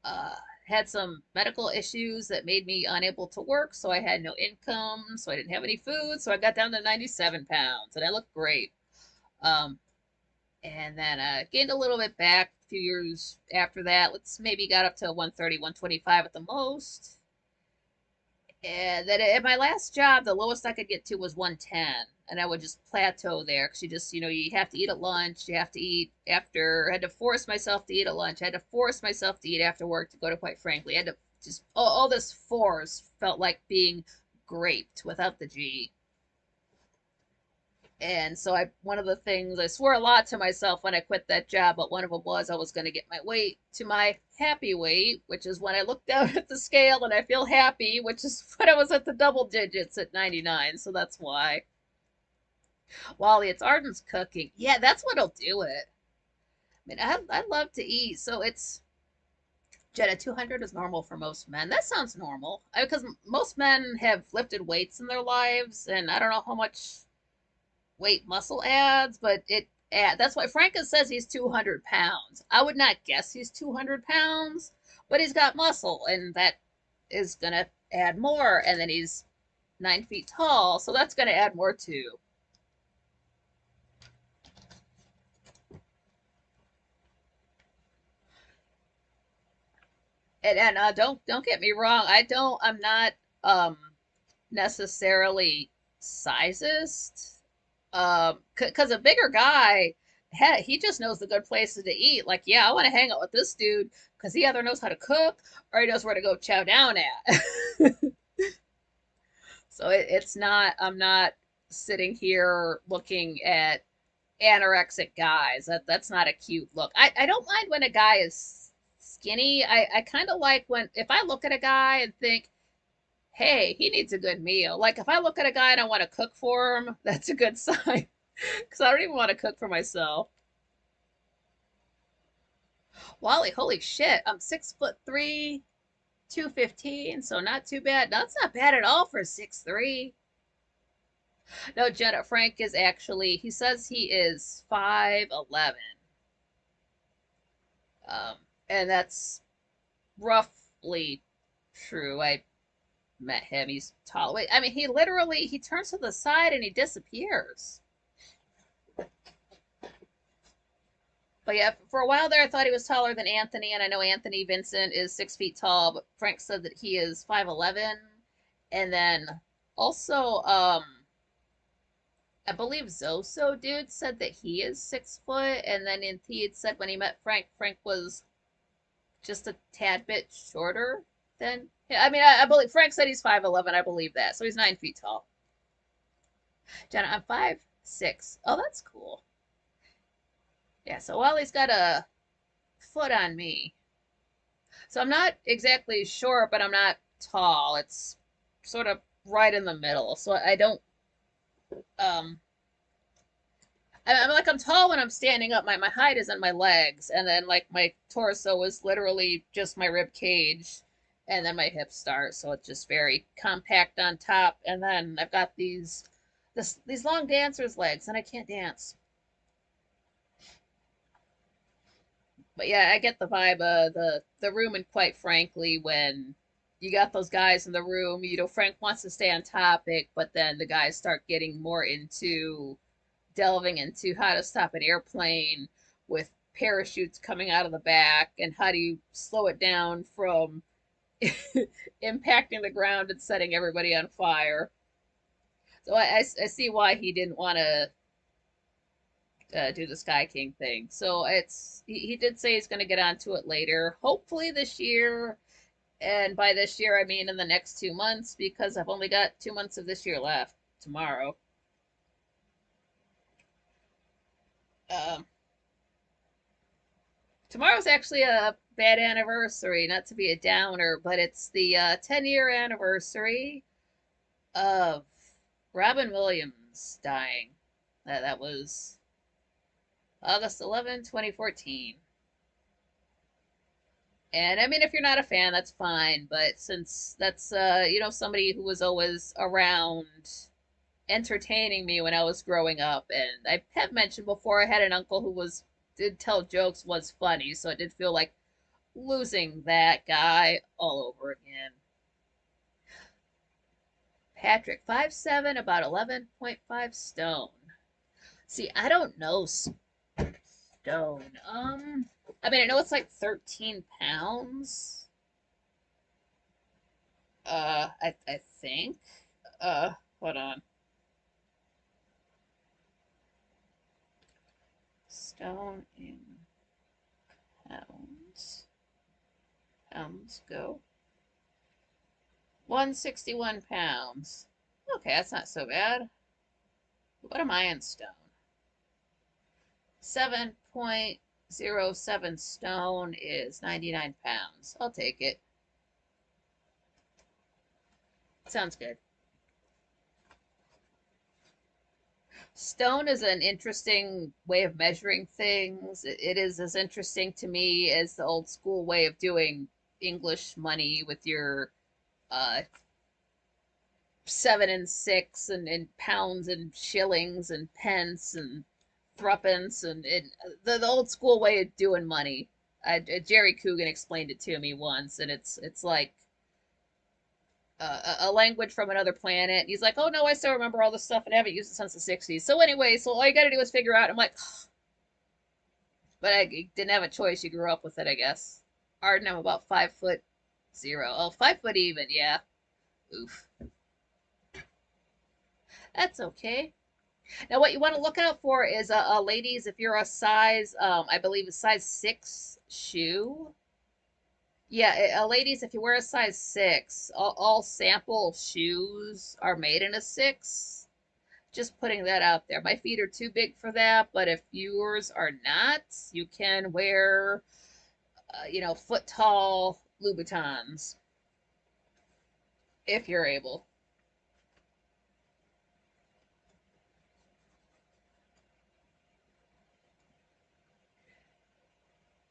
Uh, had some medical issues that made me unable to work, so I had no income, so I didn't have any food, so I got down to 97 pounds, and I looked great. Um, and then gained a little bit back a few years after that. Let's maybe got up to 130, 125 at the most. And then at my last job, the lowest I could get to was 110, and I would just plateau there because you have to eat at lunch, you have to eat after. I had to force myself to eat at lunch. I had to force myself to eat after work to go to Quite Frankly. I had to just all this force felt like being graped without the G. And so one of the things I swore a lot to myself when I quit that job, but one of them was I was going to get my weight to my happy weight, which is when I look down at the scale and I feel happy, which is when I was at the double digits at 99. So that's why. Wally, it's Arden's cooking. Yeah, that's what'll do it. I mean, I love to eat, so it's Jenna, 200 is normal for most men. That sounds normal because most men have lifted weights in their lives, and I don't know how much weight muscle adds, but that's why Franca says he's 200 pounds. I would not guess he's 200 pounds, but he's got muscle, and that is gonna add more, and then he's 9 feet tall, so that's gonna add more too. And don't get me wrong, I'm not um necessarily sizest. Because a bigger guy, he just knows the good places to eat. Like, yeah, I want to hang out with this dude because he either knows how to cook or he knows where to go chow down at. So it's not, I'm not sitting here looking at anorexic guys. That's not a cute look. I don't mind when a guy is skinny. I kind of like when, if I look at a guy and think, hey, he needs a good meal. Like if I look at a guy and I want to cook for him, that's a good sign. Because I don't even want to cook for myself. Wally, holy shit. I'm 6'3", 215, so not too bad. No, that's not bad at all for 6'3". No, Jenna, Frank is actually, he says he is 5'11". Um, and that's roughly true. I met him. He's tall. Wait, I mean, he literally, he turns to the side and he disappears. But yeah, for a while there, I thought he was taller than Anthony, and I know Anthony Vincent is 6 feet tall, but Frank said that he is 5'11". And then also, I believe Zoso dude said that he is 6 foot, and then he had said when he met Frank, Frank was just a tad bit shorter than. Yeah, I mean, I believe Frank said he's 5'11". I believe that, so he's 9 feet tall. Jenna, I'm 5'6". Oh, that's cool. Yeah, so Wally's got a foot on me. So I'm not exactly short, but I'm not tall. It's sort of right in the middle. So I don't um I'm like, I'm tall when I'm standing up. My height is in my legs, and then like my torso is literally just my rib cage, and then my hips start. So it's just very compact on top, and then I've got these long dancer's legs, and I can't dance. But yeah, I get the vibe of the room, and quite frankly, when you got those guys in the room, you know, Frank wants to stay on topic, but then the guys start getting more into delving into how to stop an airplane with parachutes coming out of the back, and how do you slow it down from impacting the ground and setting everybody on fire. So I see why he didn't want to do the Sky King thing. So he did say he's going to get onto it later, hopefully this year. And by this year, I mean in the next 2 months, because I've only got 2 months of this year left tomorrow. Um, Tomorrow's actually a bad anniversary, not to be a downer, but it's the 10-year anniversary of Robin Williams dying. That was August 11, 2014. And I mean, if you're not a fan, that's fine. But since that's, you know, somebody who was always around entertaining me when I was growing up, and I have mentioned before, I had an uncle who did tell jokes, was funny, so it did feel like losing that guy all over again. Patrick, 5'7", about 11.5 stone. See, I don't know stone. I mean, I know it's like 13 pounds. I think. Hold on. Stone in pounds. Pounds go. 161 pounds. Okay, that's not so bad. What am I in stone? 7.07 stone is 99 pounds. I'll take it. Sounds good. Stone is an interesting way of measuring things. It is as interesting to me as the old school way of doing English money with your uh, 7 and 6 and pounds and shillings and pence and threepence and the old school way of doing money. Jerry Coogan explained it to me once, and it's like a language from another planet. And he's like, oh no, I still remember all this stuff and I haven't used it since the 60s. So anyway, so all you gotta do is figure out. I'm like, but I didn't have a choice. You grew up with it, I guess. Arden, I'm about 5'0". Oh, 5 foot even, yeah. Oof. That's okay. Now, what you want to look out for is, ladies, if you're a size, I believe a size 6 shoe. Yeah, ladies, if you wear a size 6, all sample shoes are made in a 6. Just putting that out there. My feet are too big for that, but if yours are not, you can wear, foot tall Louboutins if you're able.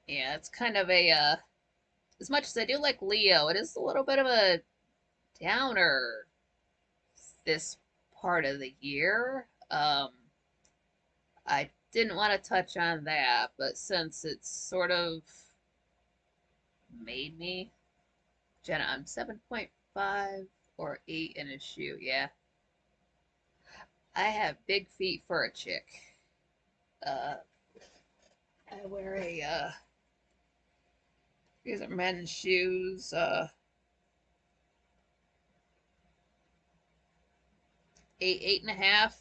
Yeah, it's kind of as much as I do like Leo, it is a little bit of a downer this part of the year. I didn't want to touch on that, but since it's sort of made me, Jenna, I'm 7.5 or 8 in a shoe. Yeah, I have big feet for a chick. Uh, I wear these are men's shoes. 8.5,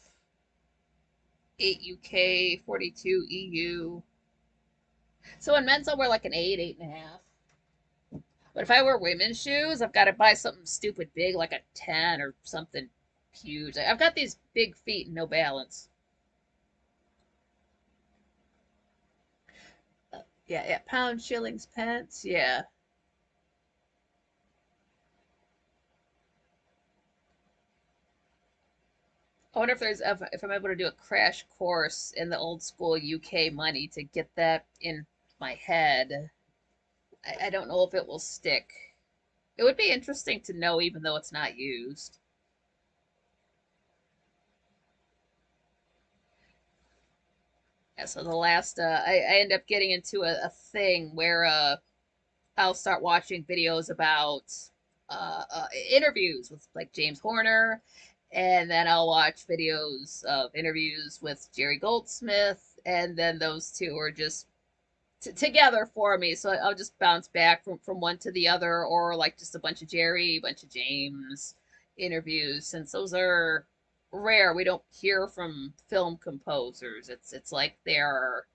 8 UK, 42 EU. So in men's, I'll wear like an 8.5. But if I wear women's shoes, I've got to buy something stupid big, like a 10 or something huge. I've got these big feet and no balance. Yeah, pounds, shillings, pence. Yeah. I wonder if I'm able to do a crash course in the old school UK money to get that in my head. I don't know if it will stick. It would be interesting to know, even though it's not used. Yeah, so the last, I end up getting into a thing where I'll start watching videos about interviews with like James Horner, and then I'll watch videos of interviews with Jerry Goldsmith, and then those two are just together for me. So I'll just bounce back from one to the other, or like just a bunch of Jerry, a bunch of James interviews, since those are rare. We don't hear from film composers. It's like they're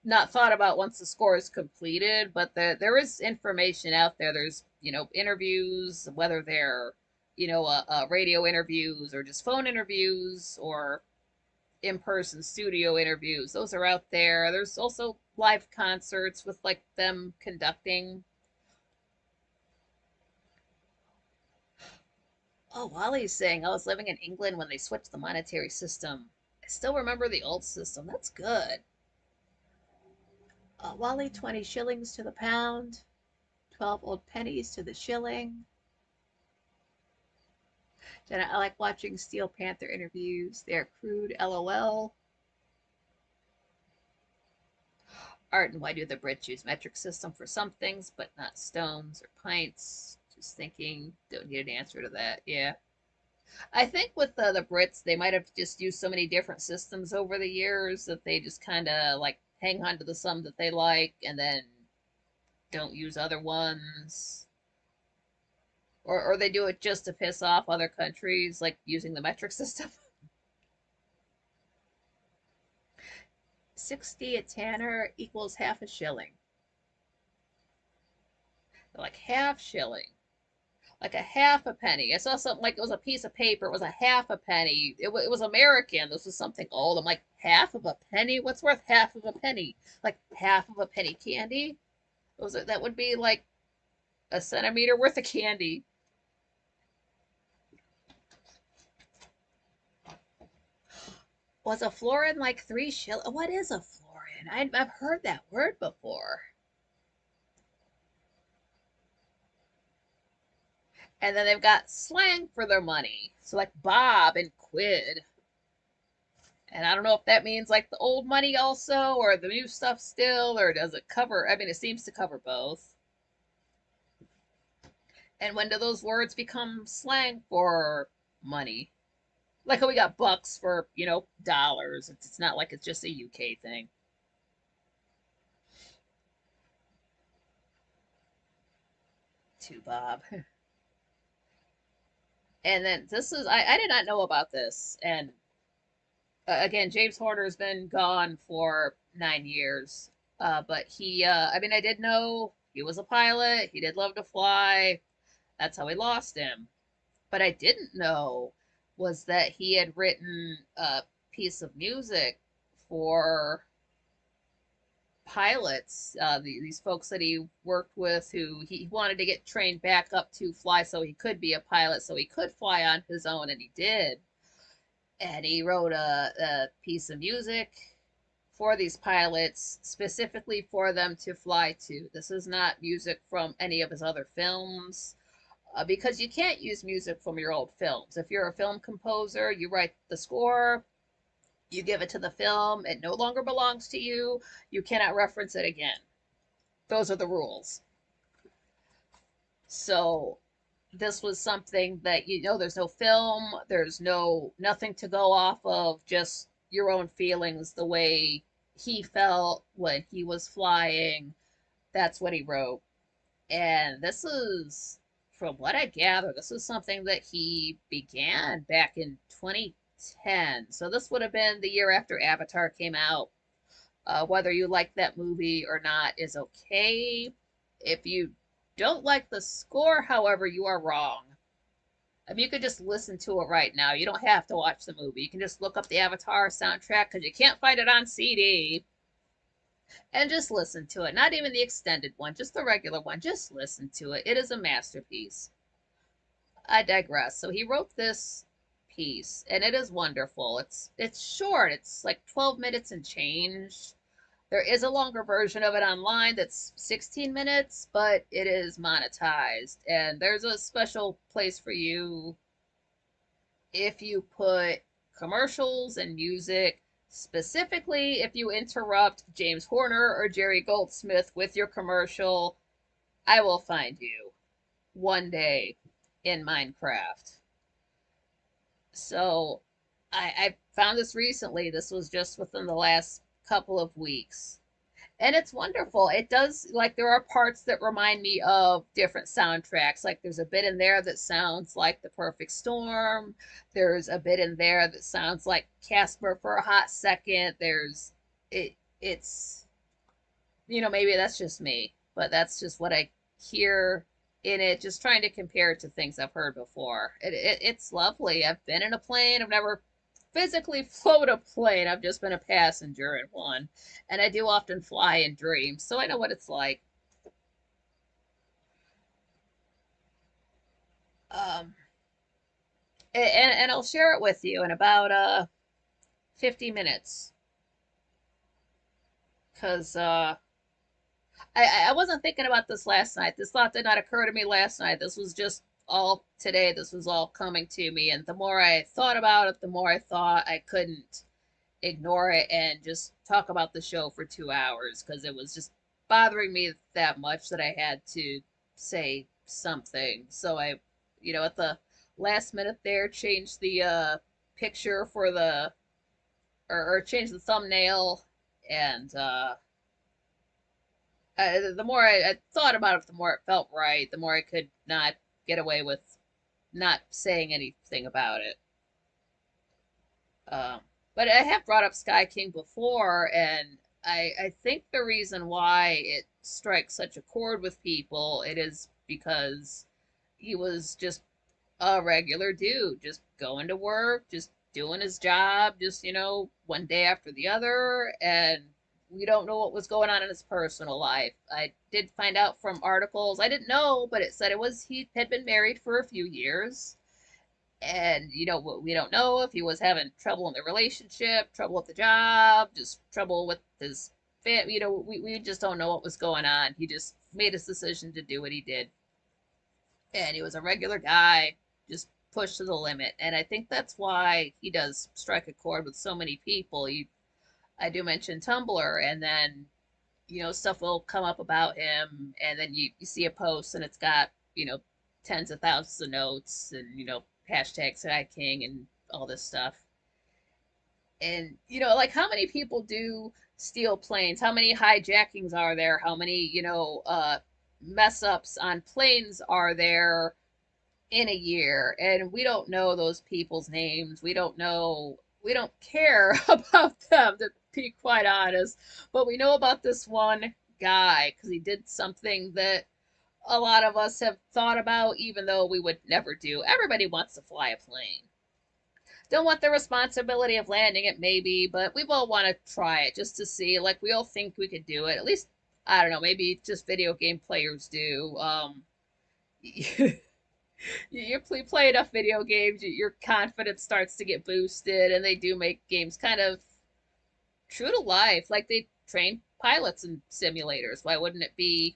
not thought about once the score is completed, but there is information out there. There's, interviews, whether they're, radio interviews or just phone interviews or in-person studio interviews. Those are out there. There's also live concerts with like them conducting. Oh, Wally's saying I was living in England when they switched the monetary system. I still remember the old system. That's good. Wally, 20 shillings to the pound, 12 old pennies to the shilling. Jenna, I like watching Steel Panther interviews. They're crude, lol. Art, and why do the Brits use metric system for some things, but not stones or pints? Just thinking, don't need an answer to that. Yeah. I think with the Brits, they might have just used so many different systems over the years that they just kind of like hang on to the some that they like and then don't use other ones. Or they do it just to piss off other countries, like using the metric system. 60 a tanner equals half a shilling. Like half shilling. Like a half a penny. I saw something like it was a piece of paper. It was a half a penny. It was American. This was something old. I'm like, half of a penny? What's worth half of a penny? Like half of a penny candy? That would be like a centimeter worth of candy. Was a florin like 3 shillings? What is a florin? I've heard that word before. And then they've got slang for their money. So like bob and quid. And I don't know if that means like the old money also, or the new stuff still, or does it cover? I mean, it seems to cover both. And when do those words become slang for money? Like how we got bucks for, dollars. It's not like it's just a UK thing. To Bob. And then I did not know about this. And again, James Horner's been gone for 9 years. But I mean, I did know he was a pilot. He did love to fly. That's how we lost him. But I didn't know was that he had written a piece of music for pilots, these folks that he worked with who he wanted to get trained back up to fly so he could be a pilot, so he could fly on his own, and he did. And he wrote a piece of music for these pilots specifically for them to fly to. This is not music from any of his other films. Because you can't use music from your old films. If you're a film composer, you write the score, you give it to the film, it no longer belongs to you. You cannot reference it again. Those are the rules. So this was something that there's no film, there's nothing to go off of, just your own feelings, the way he felt when he was flying. That's what he wrote. And this is, from what I gather, this is something that he began back in 2010. So this would have been the year after Avatar came out. Whether you like that movie or not is okay. If you don't like the score, however, you are wrong. I mean, you could just listen to it right now. You don't have to watch the movie. You can just look up the Avatar soundtrack because you can't find it on CD and just listen to it. Not even the extended one, just the regular one. Just listen to it. It is a masterpiece. I digress. So he wrote this piece, and it is wonderful. It's short. It's like 12 minutes and change. There is a longer version of it online that's 16 minutes, but it is monetized. And there's a special place for you if you put commercials and music, specifically if you interrupt James Horner or Jerry Goldsmith with your commercial. I will find you one day in Minecraft. So I found this recently. This was just within the last couple of weeks. And it's wonderful. It does, like, there are parts that remind me of different soundtracks. Like, there's a bit in there that sounds like The Perfect Storm. There's a bit in there that sounds like Casper for a hot second. It's, maybe that's just me, but that's just what I hear in it, just trying to compare it to things I've heard before. It's lovely. I've been in a plane. I've never physically float a plane. I've just been a passenger in one. And I do often fly in dreams, so I know what it's like. Um, and I'll share it with you in about 50 minutes. Because I wasn't thinking about this last night. This thought did not occur to me last night. This was just all today. This was all coming to me. And the more I thought about it, the more I thought I couldn't ignore it and just talk about the show for 2 hours because it was just bothering me that much that I had to say something. So at the last minute there, changed the picture for or changed the thumbnail. And the more I thought about it, the more it felt right, the more I could not get away with not saying anything about it. Um, but I have brought up Sky King before, and I think the reason why it strikes such a chord with people, it is because he was just a regular dude, just going to work, just doing his job, just, one day after the other, and we don't know what was going on in his personal life. I did find out from articles, I didn't know, but it said he had been married for a few years, and we don't know if he was having trouble in the relationship, trouble with the job, just trouble with his family. We just don't know what was going on. He just made his decision to do what he did, and he was a regular guy, just pushed to the limit. And I think that's why he does strike a chord with so many people. I do mention Tumblr, and then stuff will come up about him, and then you see a post and it's got tens of thousands of notes and, hashtag Sky King and all this stuff. And, like how many people do steal planes? How many hijackings are there? How many, mess ups on planes are there in a year? And we don't know those people's names. We don't know, we don't care about them, to be quite honest. But we know about this one guy because he did something that a lot of us have thought about, even though we would never do. Everybody wants to fly a plane. Don't want the responsibility of landing it, maybe, but we all want to try it just to see. Like, we all think we could do it. At least, I don't know, maybe just video game players do. You play enough video games, your confidence starts to get boosted, and they do make games kind of true to life. Like, they train pilots in simulators. Why wouldn't it be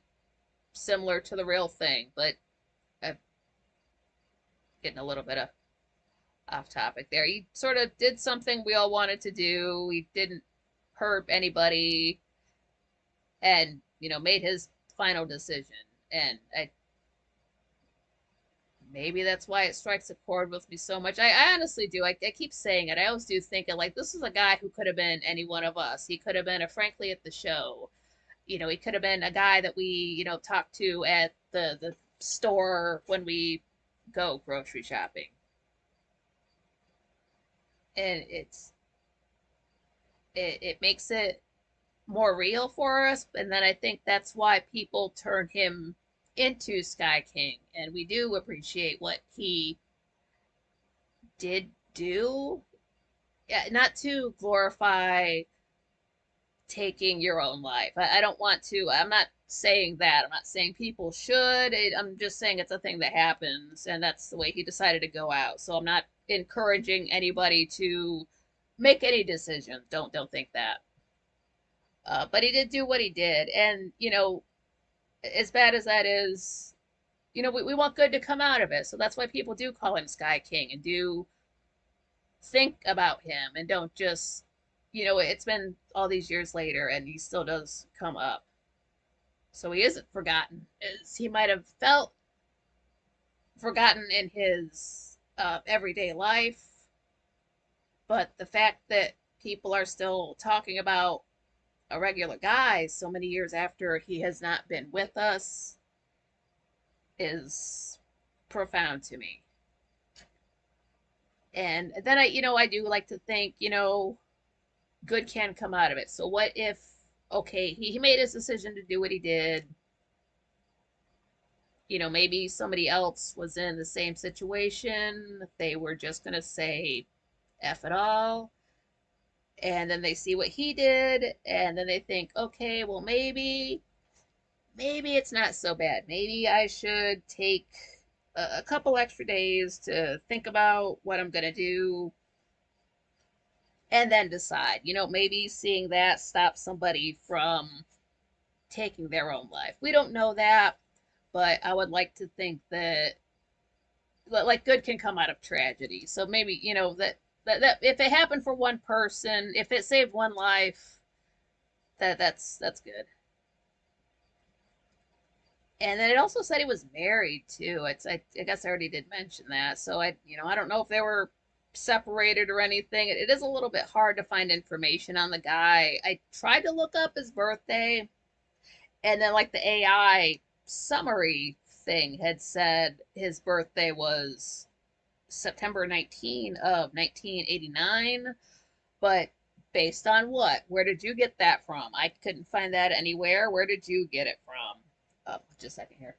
similar to the real thing? But I'm getting a little bit off topic there. He sort of did something we all wanted to do. He didn't hurt anybody and, made his final decision. And maybe that's why it strikes a chord with me so much. I honestly do. I keep saying it. I always do think it, like, this is a guy who could have been any one of us. He could have been a Frankly at the show. He could have been a guy that we, talk to at the store when we go grocery shopping. And it makes it more real for us, and then I think that's why people turn him into Sky King, and we do appreciate what he did do. Yeah, not to glorify taking your own life. I don't want to. I'm not saying that. I'm not saying people should. I'm just saying it's a thing that happens, and that's the way he decided to go out. So I'm not encouraging anybody to make any decisions. Don't think that. But he did do what he did, and as bad as that is, we want good to come out of it. So that's why people do call him Sky King and do think about him and don't just, it's been all these years later and he still does come up. So he isn't forgotten, as he might have felt forgotten in his everyday life. But the fact that people are still talking about a regular guy so many years after he has not been with us is profound to me. And then I do like to think, good can come out of it. So what if, okay, he made his decision to do what he did. Maybe somebody else was in the same situation. They were just going to say F it all. And then they see what he did. And then they think, okay, well, maybe it's not so bad. Maybe I should take a couple extra days to think about what I'm going to do and then decide. Maybe seeing that stops somebody from taking their own life. We don't know that, but I would like to think that, like, good can come out of tragedy. So maybe, that if it happened for one person, if it saved one life, that's good. And then it also said he was married too. I guess I already did mention that. So I don't know if they were separated or anything. It is a little bit hard to find information on the guy. I tried to look up his birthday, and then like the AI summary thing had said his birthday was September 19 of 1989. But based on what? Where did you get that from? I couldn't find that anywhere. Where did you get it from? Oh, just a second here.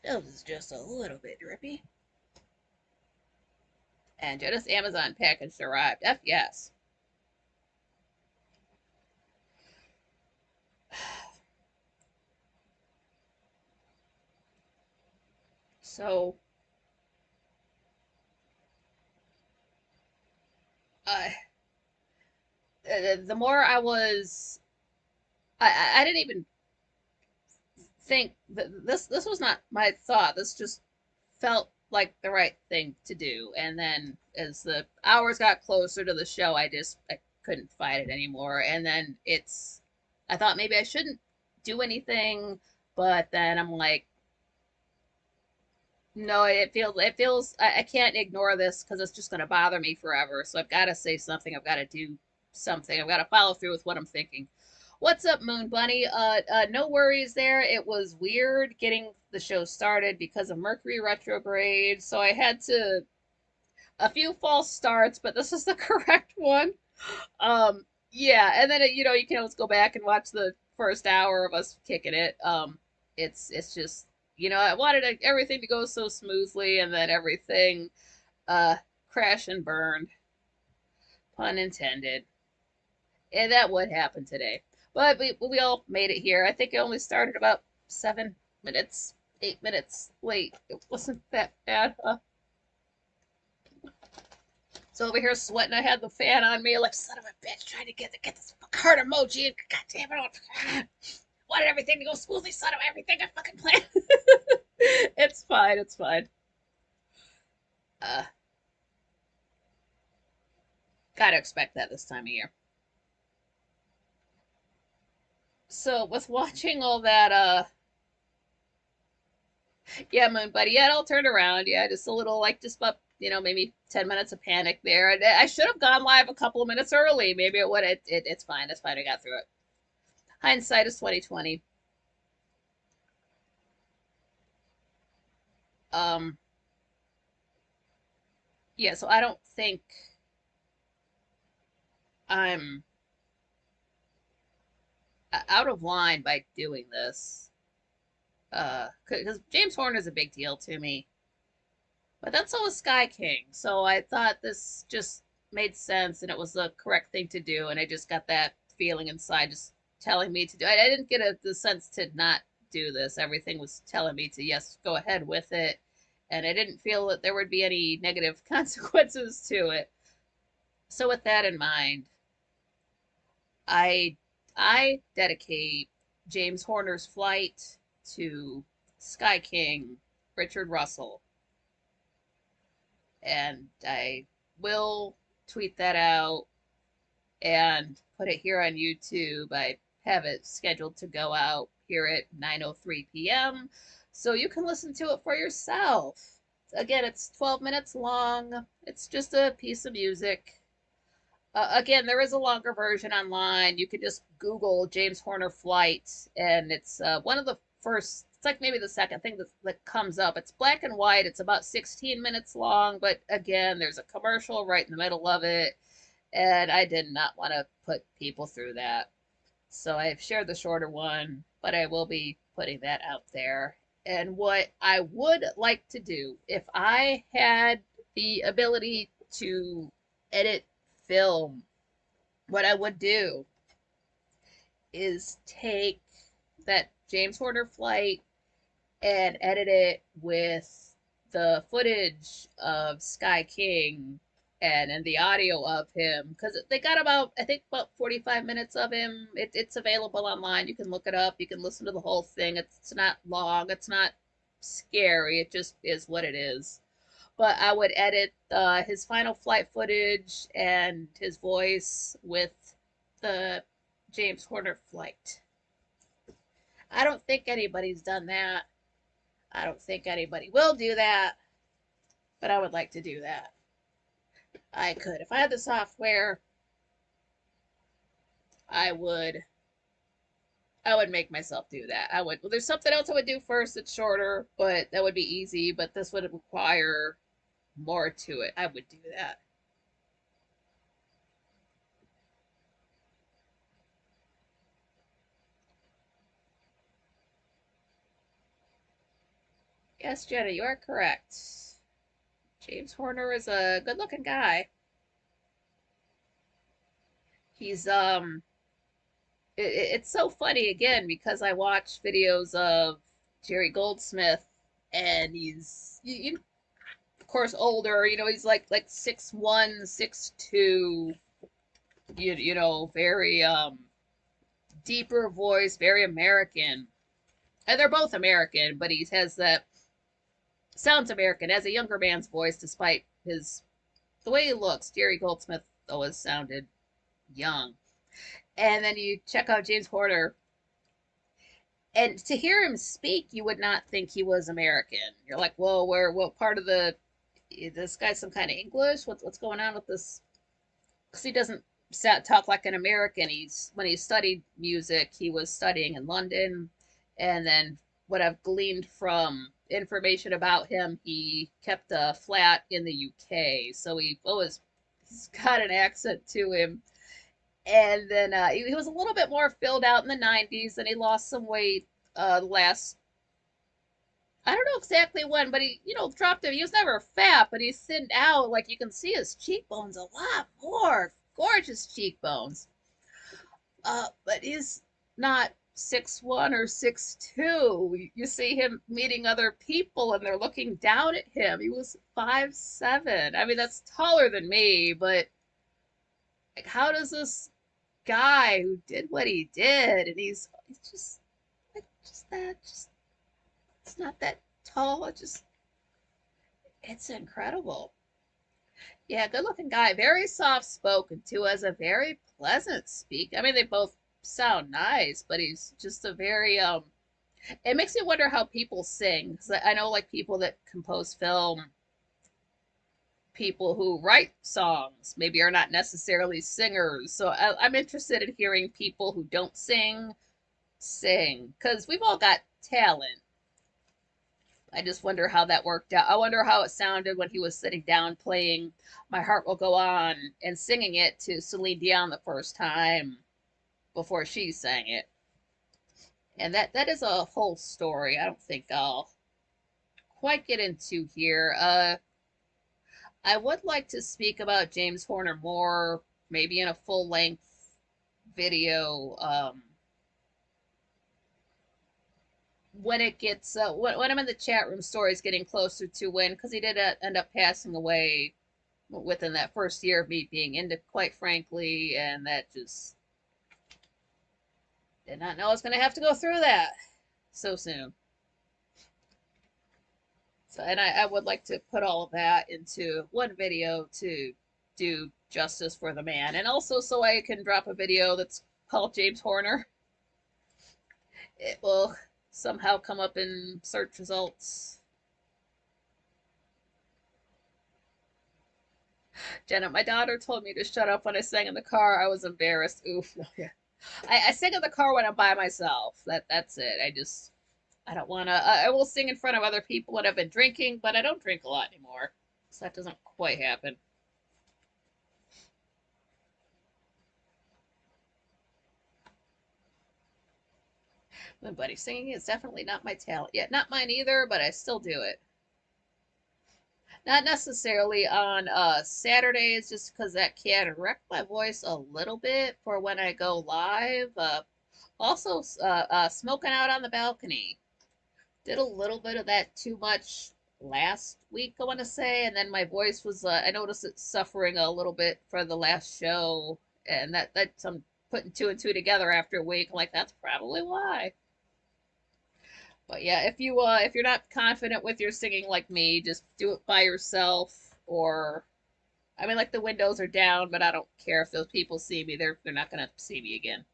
This is just a little bit drippy. And just Amazon package arrived. F yes. So, uh, the more I was, I didn't even think that this was not my thought. This just felt like the right thing to do. And then as the hours got closer to the show, I couldn't fight it anymore. And then I thought maybe I shouldn't do anything, but then I'm like, no, I can't ignore this because it's just going to bother me forever. So I've got to say something. I've got to do something. I've got to follow through with what I'm thinking. What's up, Moon Bunny? No worries there. It was weird getting the show started because of Mercury retrograde. So I had a few false starts, but this is the correct one. Yeah, and then you can always go back and watch the first hour of us kicking it. It's just I wanted everything to go so smoothly, and then everything uh crash and burned, pun intended. And that would happen today. But we all made it here. I think it only started about 7 minutes, 8 minutes late. It wasn't that bad, huh? So over here sweating, I had the fan on me like son of a bitch, trying to get this heart emoji. And God damn it! Wanted everything to go smoothly, son of everything I fucking planned. It's fine. It's fine. Uh, Gotta expect that this time of year. So with watching all that, yeah, Moon Buddy, yeah, it all turned around. Yeah, just a little like just about maybe 10 minutes of panic there. And I should have gone live a couple of minutes early. Maybe it would. It's fine. It's fine. I got through it. Hindsight is 2020. Um, yeah. So I don't think I'm out of line by doing this. Because James Horner is a big deal to me. But that's always Sky King. So I thought this just made sense and it was the correct thing to do. And I just got that feeling inside just telling me to do it. I didn't get the sense to not do this. Everything was telling me to, yes, go ahead with it. And I didn't feel that there would be any negative consequences to it. So with that in mind, I I dedicate James Horner's flight to Sky King Richard Russell, and I will tweet that out and put it here on YouTube. I have it scheduled to go out here at 9:03 p.m. so you can listen to it for yourself. Again, it's 12 minutes long. It's just a piece of music. Again, there is a longer version online. You can just Google James Horner flight, and it's one of the first. It's like maybe the second thing that comes up. It's black and white. It's about 16 minutes long, but again, there's a commercial right in the middle of it, and I did not want to put people through that. So I've shared the shorter one, but I will be putting that out there. And what I would like to do, if I had the ability to edit film, what I would do is take that James Horner flight and edit it with the footage of Sky King and the audio of him, because they got about, I think, about 45 minutes of him. It's available online. You can look it up. You can listen to the whole thing. It's not long. It's not scary. It just is what it is. But I would edit his final flight footage and his voice with the James Horner flight. I don't think anybody's done that. I don't think anybody will do that, but I would like to do that. I could. If I had the software, I would make myself do that. I would. Well, there's something else I would do first that's shorter, but that would be easy, but this would require more to it. I would do that. Yes, Jenna, you are correct. James Horner is a good-looking guy. He's it's so funny again because I watch videos of Jerry Goldsmith, and he's of course older. He's like 6'1", 6'2". Very deeper voice, very American. And they're both American, but he has that sounds American as a younger man's voice, despite the way he looks. Jerry Goldsmith always sounded young. And then you check out James Horner, and to hear him speak, you would not think he was American. You're like, whoa, where, what part of the, this guy's some kind of English? What's going on with this? Because he doesn't talk like an American. He's when he studied music, he was studying in London, and then what I've gleaned from information about him, he kept a flat in the UK, so he's got an accent to him. And then he was a little bit more filled out in the 90s, and he lost some weight last. I don't know exactly when, but he, dropped it. He was never fat, but he's thinned out. Like you can see his cheekbones a lot more. Gorgeous cheekbones. But he's not 6'1" or 6'2". You see him meeting other people and they're looking down at him. He was 5'7". I mean, that's taller than me, but like, how does this guy who did what he did, and he's just like just that, just it's not that tall. It's incredible. Yeah, good looking guy. Very soft spoken too, has a very pleasant speak. I mean, they both sound nice, but he's just a very it makes me wonder how people sing. 'Cause I know like people that compose film, people who write songs maybe are not necessarily singers. So I'm interested in hearing people who don't sing because we've all got talent. I just wonder how that worked out. I wonder how it sounded when he was sitting down playing My Heart Will Go On and singing it to Celine Dion the first time before she sang it. And that is a whole story. I don't think I'll quite get into here. I would like to speak about James Horner more, maybe in a full length video. When it gets when I'm in the chat room, stories getting closer to when, because he did end up passing away within that first year of me being into, quite frankly, and that just did not know I was going to have to go through that so soon. So, and I would like to put all of that into one video to do justice for the man, and also so I can drop a video that's called James Horner. It will somehow come up in search results. Jenna, my daughter told me to shut up when I sang in the car. I was embarrassed. Oof. Yeah. I sing in the car when I'm by myself. That's it. I don't want to. I will sing in front of other people when I've been drinking, but I don't drink a lot anymore, so that doesn't quite happen. But buddy, singing is definitely not my talent yet. Not mine either, but I still do it. Not necessarily on Saturdays, just because that can wreck my voice a little bit for when I go live. Also, smoking out on the balcony. Did a little bit of that too much last week, I want to say, and then my voice was, I noticed it suffering a little bit for the last show, and that's I'm putting two and two together after a week. I'm like, that's probably why. But yeah, if you're not confident with your singing like me, just do it by yourself, or I mean, like the windows are down, but I don't care if those people see me. They're not gonna see me again.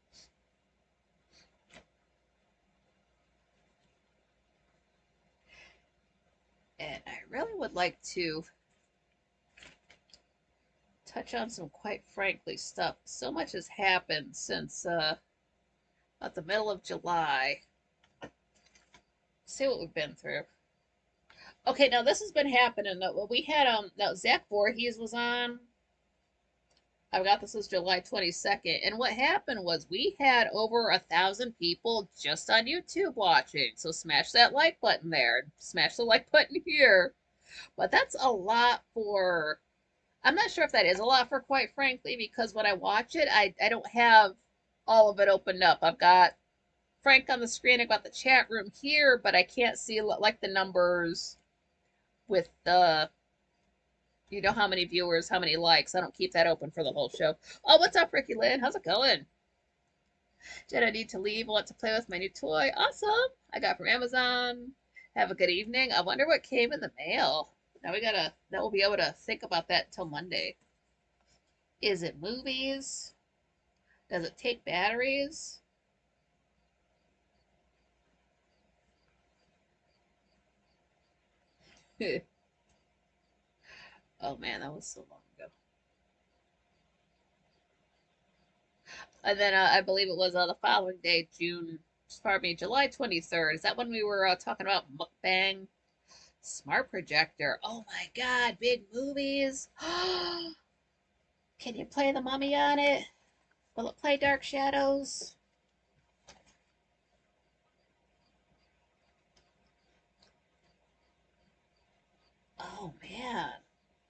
And I really would like to touch on some, quite frankly, stuff. So much has happened since about the middle of July. Let's see what we've been through. Okay, now this has been happening. We had now Zach Voorhees was on. I got this was July 22nd, and what happened was we had over 1,000 people just on YouTube watching. So smash that like button there, smash the like button here. But that's a lot for. I'm not sure if that is a lot for, quite frankly, because when I watch it, I don't have all of it opened up. I've got Frank on the screen. I've got the chat room here, but I can't see like the numbers with the, how many viewers, how many likes. I don't keep that open for the whole show. Oh, what's up, Ricky Lynn? How's it going? Did I need to leave? I want to play with my new toy. Awesome. I got from Amazon. Have a good evening. I wonder what came in the mail. Now now we'll be able to think about that until Monday. Is it movies? Does it take batteries? Oh man, that was so long ago. And then I believe it was the following day, pardon me, July 23rd. Is that when we were talking about mukbang? Smart projector. Oh my God, big movies. Can you play the mummy on it? Will it play Dark Shadows? Oh man,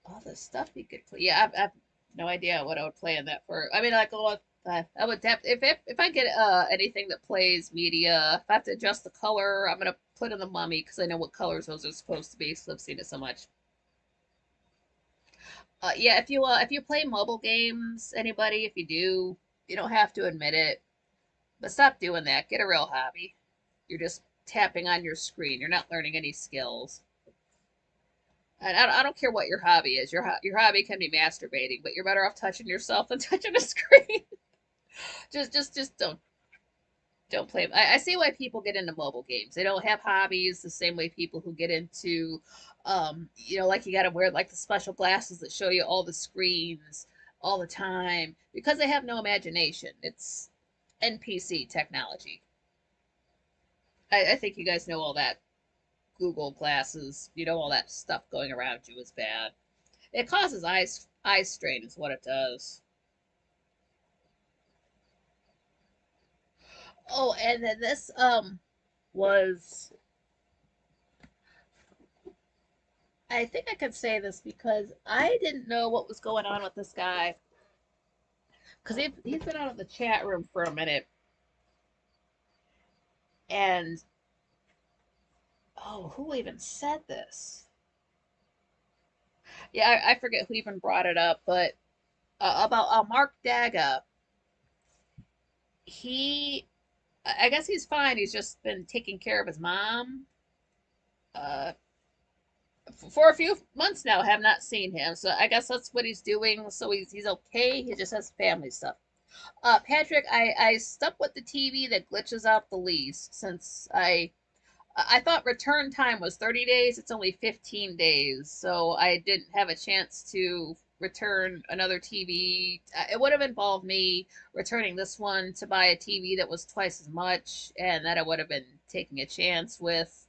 all the stuff you could play. Yeah, I've no idea what I would play in that for. I mean, like, I would if I get anything that plays media, if I have to adjust the color, I'm gonna put in the mummy because I know what colors those are supposed to be. So I've seen it so much. Yeah, if you play mobile games, anybody, if you do, you don't have to admit it, but stop doing that. Get a real hobby. You're just tapping on your screen. You're not learning any skills. And I don't care what your hobby is. Your hobby can be masturbating, but you're better off touching yourself than touching a screen. Just don't play. I see why people get into mobile games. They don't have hobbies the same way people who get into, like you got to wear like the special glasses that show you all the screens all the time because they have no imagination. It's NPC technology. I think you guys know all that Google glasses. You know all that stuff going around you is bad. It causes eye strain is what it does. Oh, and then this was I think I could say this because I didn't know what was going on with this guy because he's been out of the chat room for a minute and oh, who even said this? Yeah, I forget who even brought it up, but about Mark Daga, he I guess he's fine. He's just been taking care of his mom. Uh, for a few months now, have not seen him. So I guess that's what he's doing. So he's okay. He just has family stuff. Patrick, I stuck with the TV that glitches out the least since I thought return time was 30 days. It's only 15 days. So I didn't have a chance to return another TV. It would have involved me returning this one to buy a TV that was twice as much, and that I would have been taking a chance with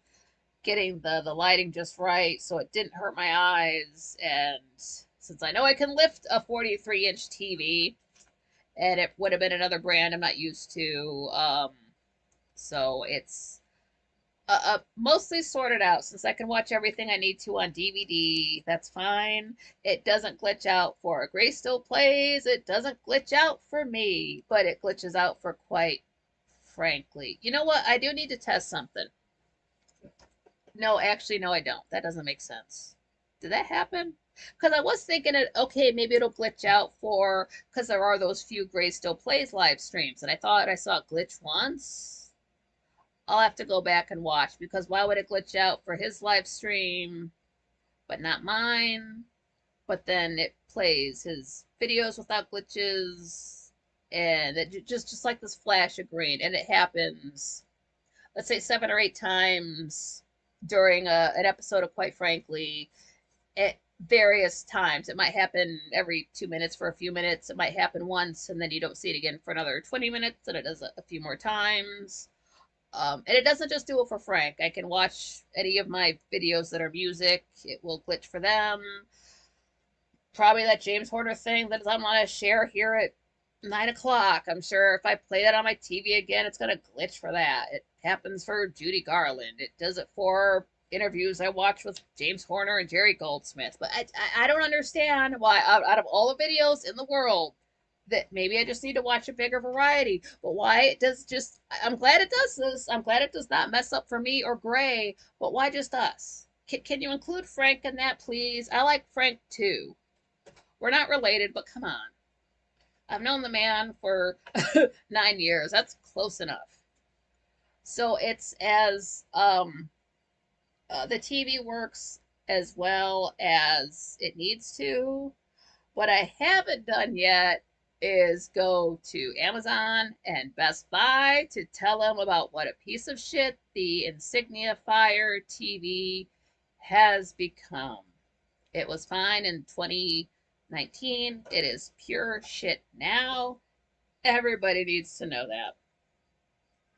getting the lighting just right so it didn't hurt my eyes. And since I know I can lift a 43-inch TV, and it would have been another brand I'm not used to, so it's mostly sorted out since I can watch everything I need to on DVD. That's fine. It doesn't glitch out for Gray Still Plays. It doesn't glitch out for me, but it glitches out for quite frankly. You know what? I do need to test something. No, actually, no, I don't. That doesn't make sense. Did that happen? Because I was thinking, okay, maybe it'll glitch out for, because there are those few Gray Still Plays live streams, and I thought I saw it glitch once. I'll have to go back and watch, because why would it glitch out for his live stream, but not mine? But then it plays his videos without glitches, and it just like this flash of green, and it happens, let's say 7 or 8 times during an episode of Quite Frankly at various times. It might happen every 2 minutes for a few minutes. It might happen once and then you don't see it again for another 20 minutes and it does a few more times. And it doesn't just do it for Frank. I can watch any of my videos that are music. It will glitch for them. Probably that James Horner thing that I'm on a share here at 9 o'clock. I'm sure if I play that on my TV again, it's gonna glitch for that. It happens for Judy Garland. It does it for interviews I watch with James Horner and Jerry Goldsmith. But I don't understand why out of all the videos in the world that maybe I just need to watch a bigger variety. But why it does just I'm glad it does this. I'm glad it does not mess up for me or Gray. But why just us? Can you include Frank in that, please? I like Frank too. We're not related, but come on. I've known the man for 9 years. That's close enough. So it's as the TV works as well as it needs to. What I haven't done yet is go to Amazon and Best Buy to tell them about what a piece of shit the Insignia Fire TV has become. It was fine in 2019. It is pure shit now. Everybody needs to know that.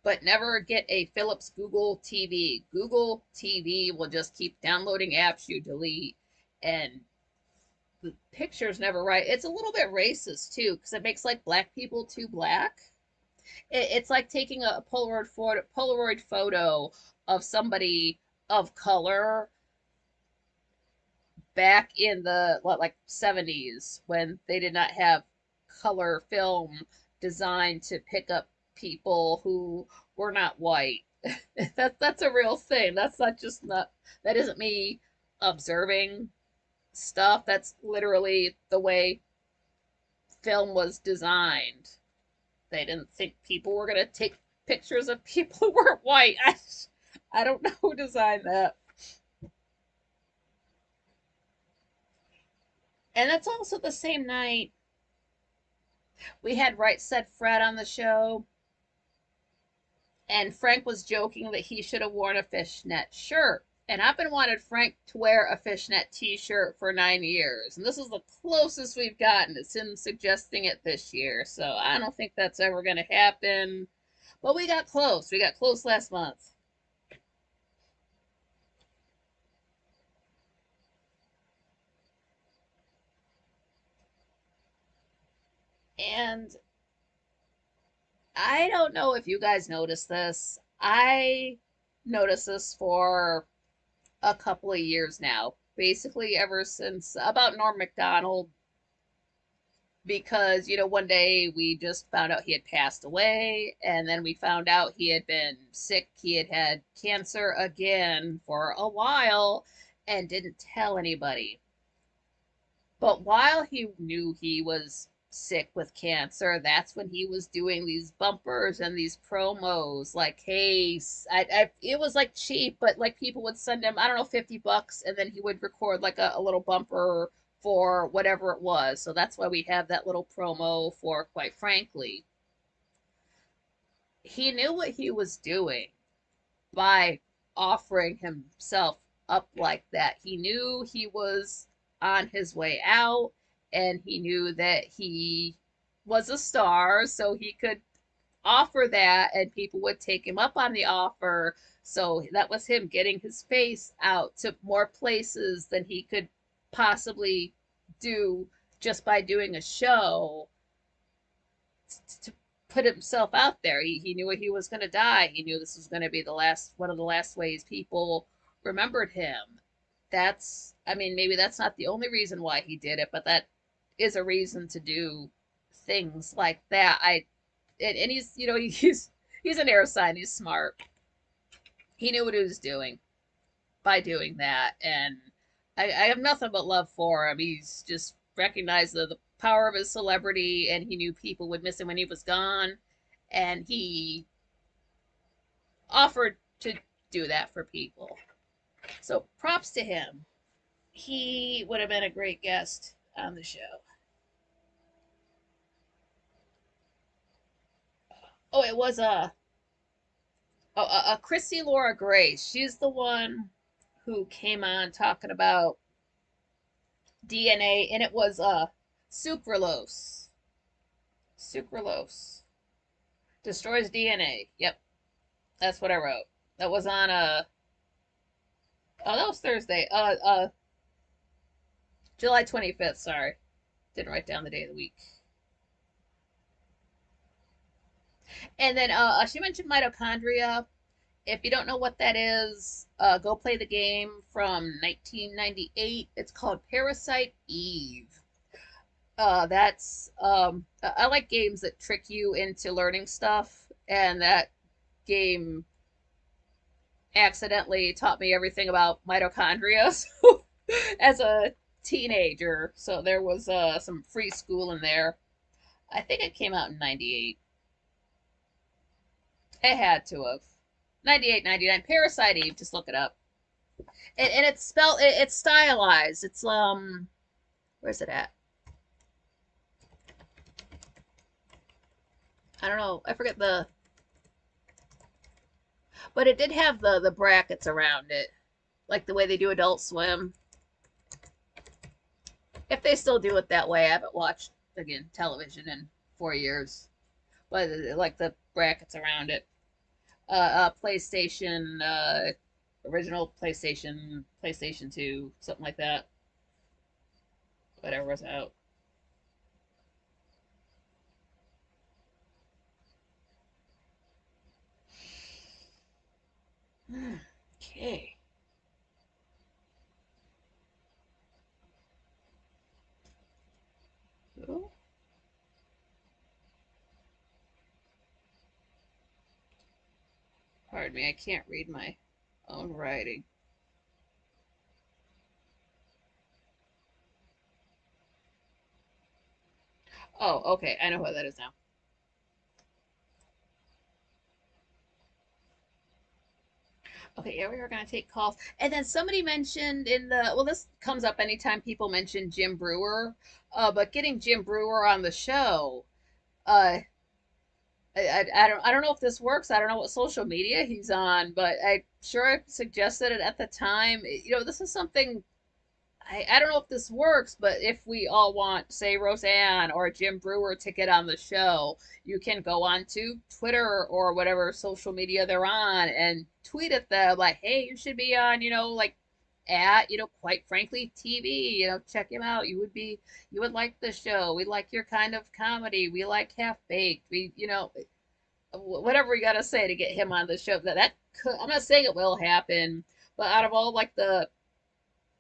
But never get a Philips Google TV. Google TV will just keep downloading apps you delete, and the picture's never right. It's a little bit racist too, because it makes like black people too black. It's like taking a Polaroid photo of somebody of color back in the what, like 70s, when they did not have color film designed to pick up people who were not white. That's a real thing. That's not just not that isn't me observing stuff. That's literally the way film was designed. They didn't think people were going to take pictures of people who weren't white. I don't know who designed that. And that's also the same night we had Right Said Fred on the show, and Frank was joking that he should have worn a fishnet shirt. And I've been wanting Frank to wear a fishnet t-shirt for 9 years. And this is the closest we've gotten. It's him suggesting it this year. So I don't think that's ever going to happen. But we got close. We got close last month. And I don't know if you guys noticed this. I noticed this for a couple of years now. Basically, ever since about Norm MacDonald, because one day we just found out he had passed away, and then we found out he had been sick. He had had cancer again for a while and didn't tell anybody. But while he knew he was sick with cancer, that's when he was doing these bumpers and these promos. Like, hey, it was like cheap, but like people would send him, I don't know, $50, and then he would record like a little bumper for whatever it was. So that's why we have that little promo for, quite frankly. He knew what he was doing by offering himself up like that. He knew he was on his way out, and he knew that he was a star, so he could offer that and people would take him up on the offer. So that was him getting his face out to more places than he could possibly do just by doing a show to put himself out there. He knew he was going to die. He knew this was going to be one of the last ways people remembered him. I mean, maybe that's not the only reason why he did it, but that is a reason to do things like that. And he's an air sign. He's smart. He knew what he was doing by doing that, and I have nothing but love for him. He's just recognized the power of his celebrity, and he knew people would miss him when he was gone, and he offered to do that for people. So props to him. He would have been a great guest on the show. Oh, it was a Chrissy Laura Grace. She's the one who came on talking about DNA, and it was sucralose. Sucralose destroys DNA. Yep, that's what I wrote. That was on oh, that was Thursday. July 25th. Sorry, didn't write down the day of the week. And then she mentioned mitochondria. If you don't know what that is, go play the game from 1998. It's called Parasite Eve. That's I like games that trick you into learning stuff, and that game accidentally taught me everything about mitochondria so, as a teenager. So there was some free school in there. I think it came out in 98. It had to have. 98, 99. Parasite Eve, just look it up. And it's spelled, it's stylized. It's, where's it at? I don't know. I forget the, but it did have the brackets around it, like the way they do Adult Swim. If they still do it that way, I haven't watched again television in 4 years. But like the brackets around it, PlayStation, original PlayStation, PlayStation 2, something like that. Whatever was out. Okay. Oh, pardon me, I can't read my own writing. Oh, okay, I know what that is now. Okay, yeah, we were gonna take calls, and then somebody mentioned in the well, this comes up anytime people mention Jim Brewer, but getting Jim Brewer on the show, uh, I don't know if this works. I don't know what social media he's on, but I sure I suggested it at the time. You know, this is something I don't know if this works, but if we all want, say, Roseanne or Jim Brewer to get on the show, you can go on to Twitter or whatever social media they're on and tweet at them like, hey, you should be on, like at, quite frankly, TV, check him out. You would like the show. We like your kind of comedy. We like Half Baked. Whatever we got to say to get him on the show. That could, I'm not saying it will happen, but out of all like the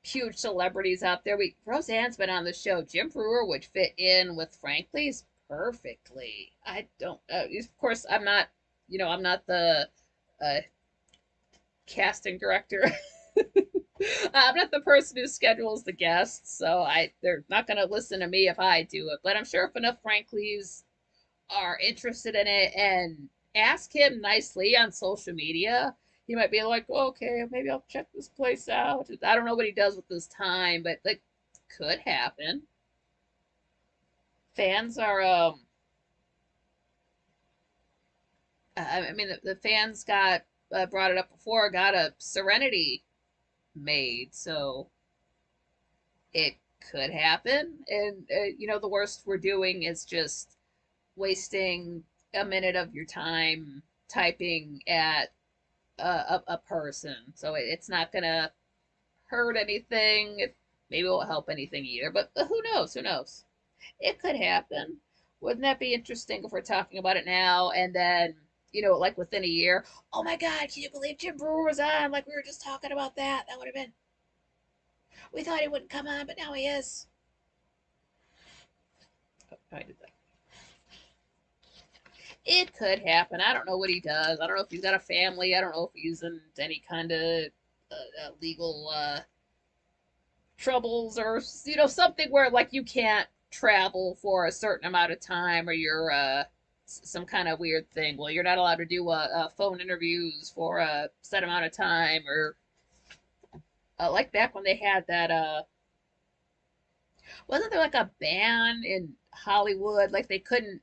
huge celebrities out there. Roseanne's been on the show. Jim Brewer would fit in with Frankly's perfectly. I don't. Of course, I'm not the uh, casting director. I'm not the person who schedules the guests, so they're not going to listen to me if I do it. But I'm sure if enough Franklys are interested in it and ask him nicely on social media, he might be like, well, okay, maybe I'll check this place out. I don't know what he does with his time, but like, could happen. Fans are, I mean, the fans got brought it up before, got a Serenity made, so it could happen. And the worst we're doing is just wasting a minute of your time typing at a person. So it's not gonna hurt anything. It maybe won't help anything either. But who knows? Who knows? It could happen. Wouldn't that be interesting if we're talking about it now and then like within a year? Oh my God! Can you believe Jim Brewer was on? Like we were just talking about that. That would have been. We thought he wouldn't come on, but now he is. Oh, I did that. It could happen. I don't know what he does. I don't know if he's got a family. I don't know if he's in any kind of legal troubles or something where like you can't travel for a certain amount of time or you're some kind of weird thing. Well, you're not allowed to do phone interviews for a set amount of time or like back when they had that wasn't there like a ban in Hollywood like they couldn't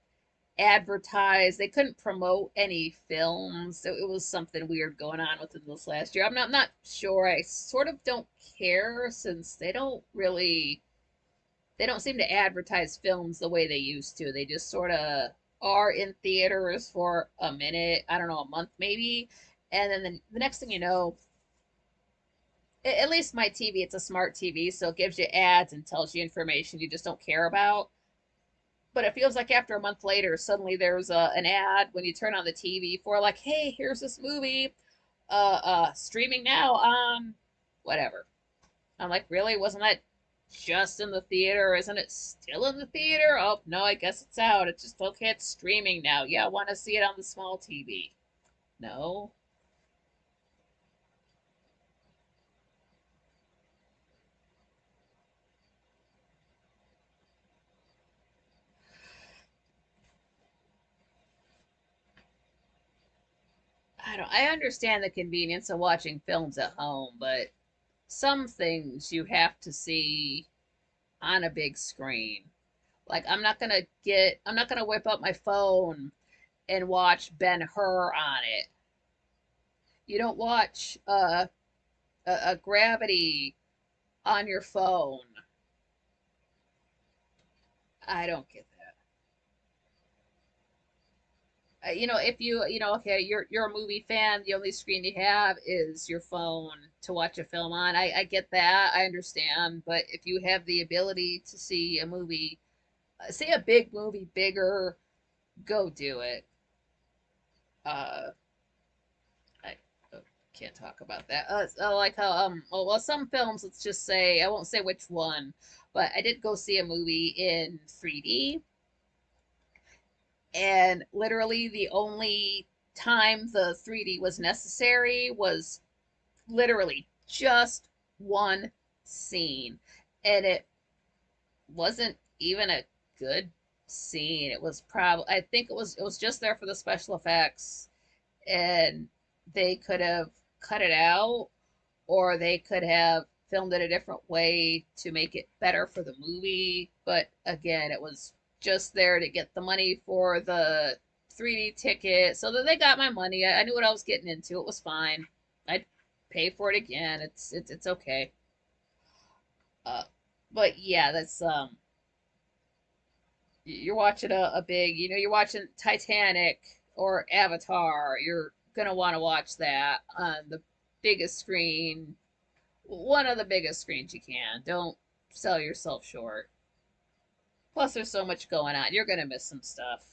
advertise. They couldn't promote any films. So it was something weird going on within this last year. I'm not sure. I sort of don't care since they don't seem to advertise films the way they used to. They just sort of are in theaters for a minute, I don't know, a month maybe. And then the next thing you know, at least my TV, it's a smart TV, so it gives you ads and tells you information you just don't care about. But it feels like after a month later, suddenly there's an ad when you turn on the TV for like, hey, here's this movie, streaming now on whatever. I'm like, really? Wasn't that just in the theater? Isn't it still in the theater? Oh no, I guess it's out. It's just okay. It's streaming now. Yeah, I want to see it on the small TV. No, I don't. I understand the convenience of watching films at home, but some things you have to see on a big screen. Like I'm not gonna whip up my phone and watch Ben-Hur on it. You don't watch a Gravity on your phone. I don't get that. If okay, you're a movie fan, the only screen you have is your phone to watch a film on. I get that, I understand, but if you have the ability to see a movie, say a big movie bigger, go do it. Uh, I can't talk about that. Like how well, some films, let's just say, I won't say which one, but I did go see a movie in 3D, and literally the only time the 3D was necessary was literally just one scene, and it wasn't even a good scene. It was probably, I think it was just there for the special effects, and they could have cut it out, or they could have filmed it a different way to make it better for the movie. But again, it was just there to get the money for the 3D ticket, so that they got my money. I knew what I was getting into. It was fine. I'd pay for it again. It's okay. Uh, but yeah, that's you're watching a big, you're watching Titanic or Avatar. You're gonna want to watch that on the biggest screen, one of the biggest screens you can. Don't sell yourself short. Plus, there's so much going on. You're gonna miss some stuff.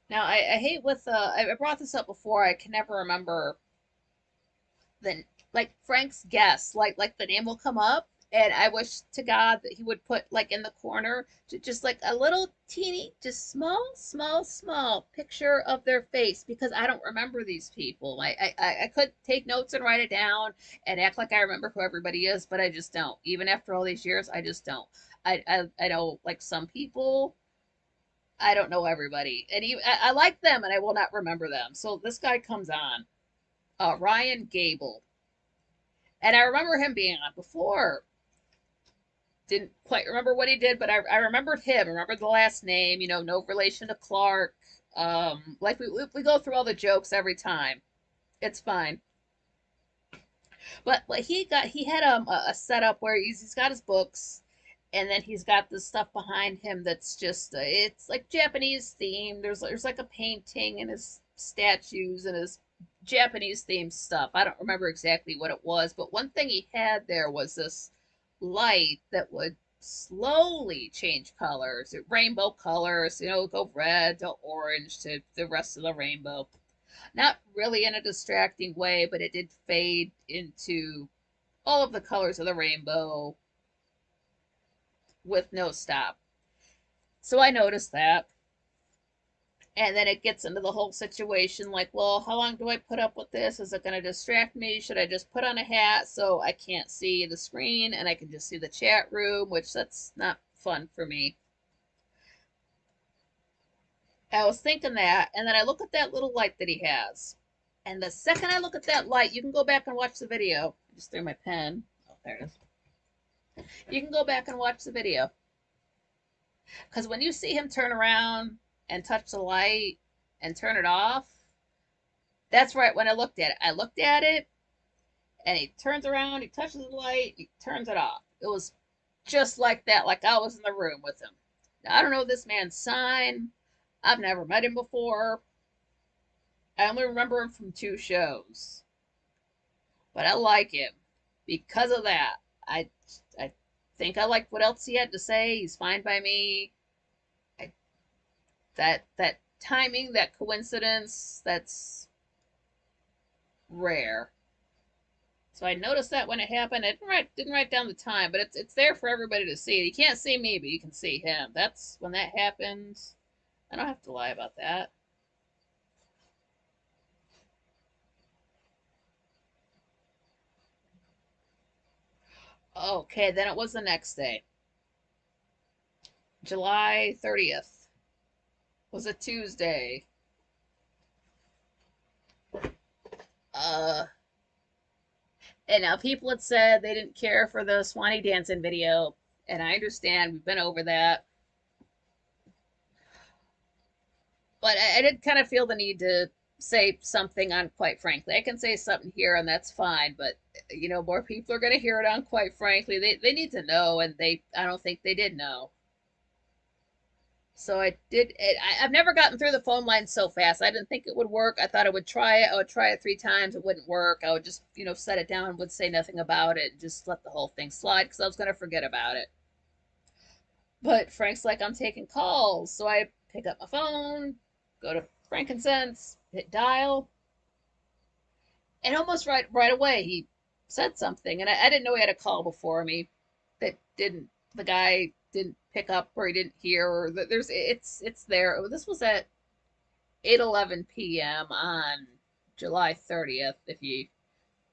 Now, I hate with I brought this up before. I can never remember the like Frank's guess. Like the name will come up, and I wish to God that he would put like in the corner just like a little teeny, just small picture of their face, because I don't remember these people. I could take notes and write it down and act like I remember who everybody is, but I just don't. Even after all these years, I just don't. I know like some people. I don't know everybody, and even, I like them, and I will not remember them. So this guy comes on, Ryan Gable, and I remember him being on before. Didn't quite remember what he did, but I remembered him. I remembered the last name. No relation to Clark. Like we go through all the jokes every time. It's fine. But he had a setup where he's got his books, and then he's got the stuff behind him that's just it's like Japanese themed. There's like a painting and his statues and his Japanese themed stuff. I don't remember exactly what it was, but one thing he had there was this light that would slowly change colors, rainbow colors, go red to orange to the rest of the rainbow. Not really in a distracting way, but it did fade into all of the colors of the rainbow with no stop. So I noticed that. And then it gets into the whole situation like, well, how long do I put up with this? Is it going to distract me? Should I just put on a hat so I can't see the screen and I can just see the chat room, which that's not fun for me. I was thinking that, and then I look at that little light that he has. And the second I look at that light, you can go back and watch the video. I just threw my pen. Oh, there it is. You can go back and watch the video. Because when you see him turn around and touch the light and turn it off, that's right when I looked at it. I looked at it, and he turns around, he touches the light, he turns it off. It was just like that, like I was in the room with him. Now, I don't know this man's sign. I've never met him before. I only remember him from 2 shows. But I like him because of that. I think I liked what else he had to say. He's fine by me. I, that timing, that coincidence, that's rare. So I noticed that when it happened. I didn't write down the time, but it's there for everybody to see. You can't see me, but you can see him. That's when that happens. I don't have to lie about that. Okay, then it was the next day. July 30th was a Tuesday. Uh And now people had said they didn't care for the Swanee dancing video, and I understand we've been over that. But I did kind of feel the need to say something on Quite Frankly. I can say something here and that's fine, but more people are going to hear it on Quite Frankly. They need to know, and I don't think they did know. So I did it. I've never gotten through the phone line so fast. I didn't think it would work. I thought I would try it. I would try it 3 times. It wouldn't work. I would just, set it down and would say nothing about it and just let the whole thing slide because I was going to forget about it. But Frank's like, I'm taking calls. So I pick up my phone, go to Frankincense, hit dial, and almost right away he said something. And I didn't know he had a call before me that the guy didn't pick up or he didn't hear or it's there. This was at 8:11 p.m. on July 30th. If you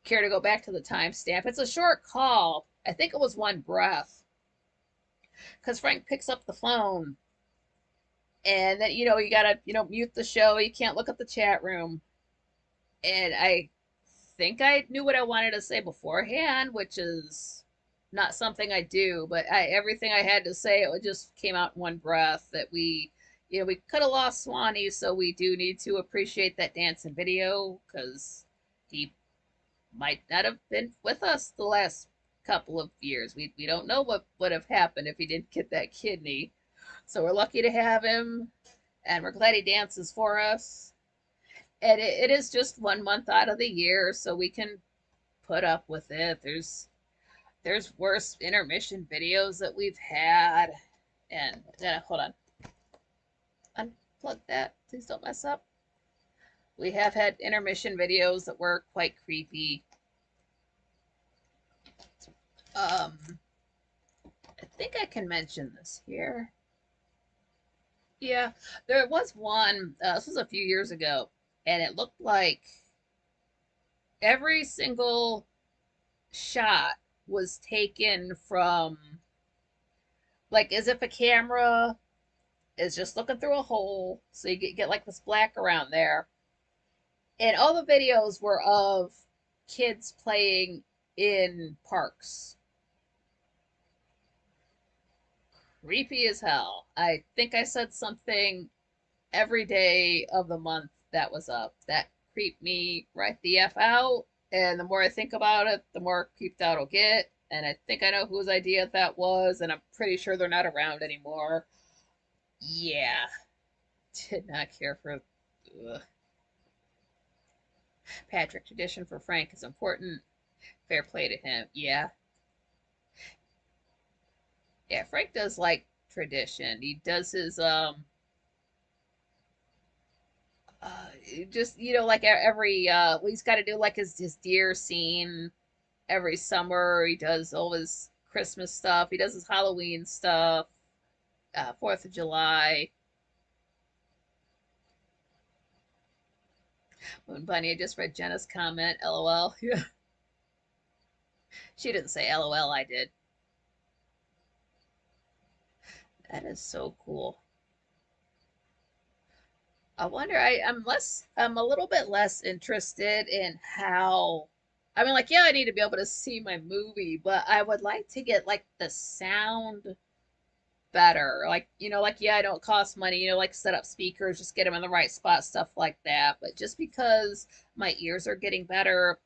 care to go back to the timestamp, it's a short call. I think it was one breath because Frank picks up the phone and then you gotta mute the show. You can't look at the chat room, and I think I knew what I wanted to say beforehand, which is not something I do, but everything I had to say, it just came out in one breath that we could have lost Swanee, so we do need to appreciate that dancing video because he might not have been with us the last couple of years. We don't know what would have happened if he didn't get that kidney. So we're lucky to have him, and we're glad he dances for us. And it is just 1 month out of the year, so we can put up with it. There's worse intermission videos that we've had. And hold on, unplug that. Please don't mess up. We have had intermission videos that were quite creepy. I think I can mention this here. Yeah, there was one. This was a few years ago, and it looked like every single shot was taken from, like, as if a camera is just looking through a hole, so you get like this black around there. And all the videos were of kids playing in parks. Creepy as hell. I think I said something every day of the month that was up. That creeped me right the F out. And the more I think about it, the more creeped out I'll get. And I think I know whose idea that was, and I'm pretty sure they're not around anymore. Yeah. Did not care for. Ugh. Patrick, tradition for Frank is important. Fair play to him. Yeah. Yeah, Frank does like tradition. He does his just like every he's got to do like his deer scene every summer. He does all his Christmas stuff. He does his Halloween stuff. 4th of July. Moon Bunny, I just read Jenna's comment. LOL. Yeah. She didn't say LOL, I did. That is so cool. I wonder, I'm a little bit less interested in how, I mean, like, yeah, I need to be able to see my movie, but I would like to get, like, the sound better. Like, yeah, I don't cost money, like set up speakers, just get them in the right spot, stuff like that. But just because my ears are getting better,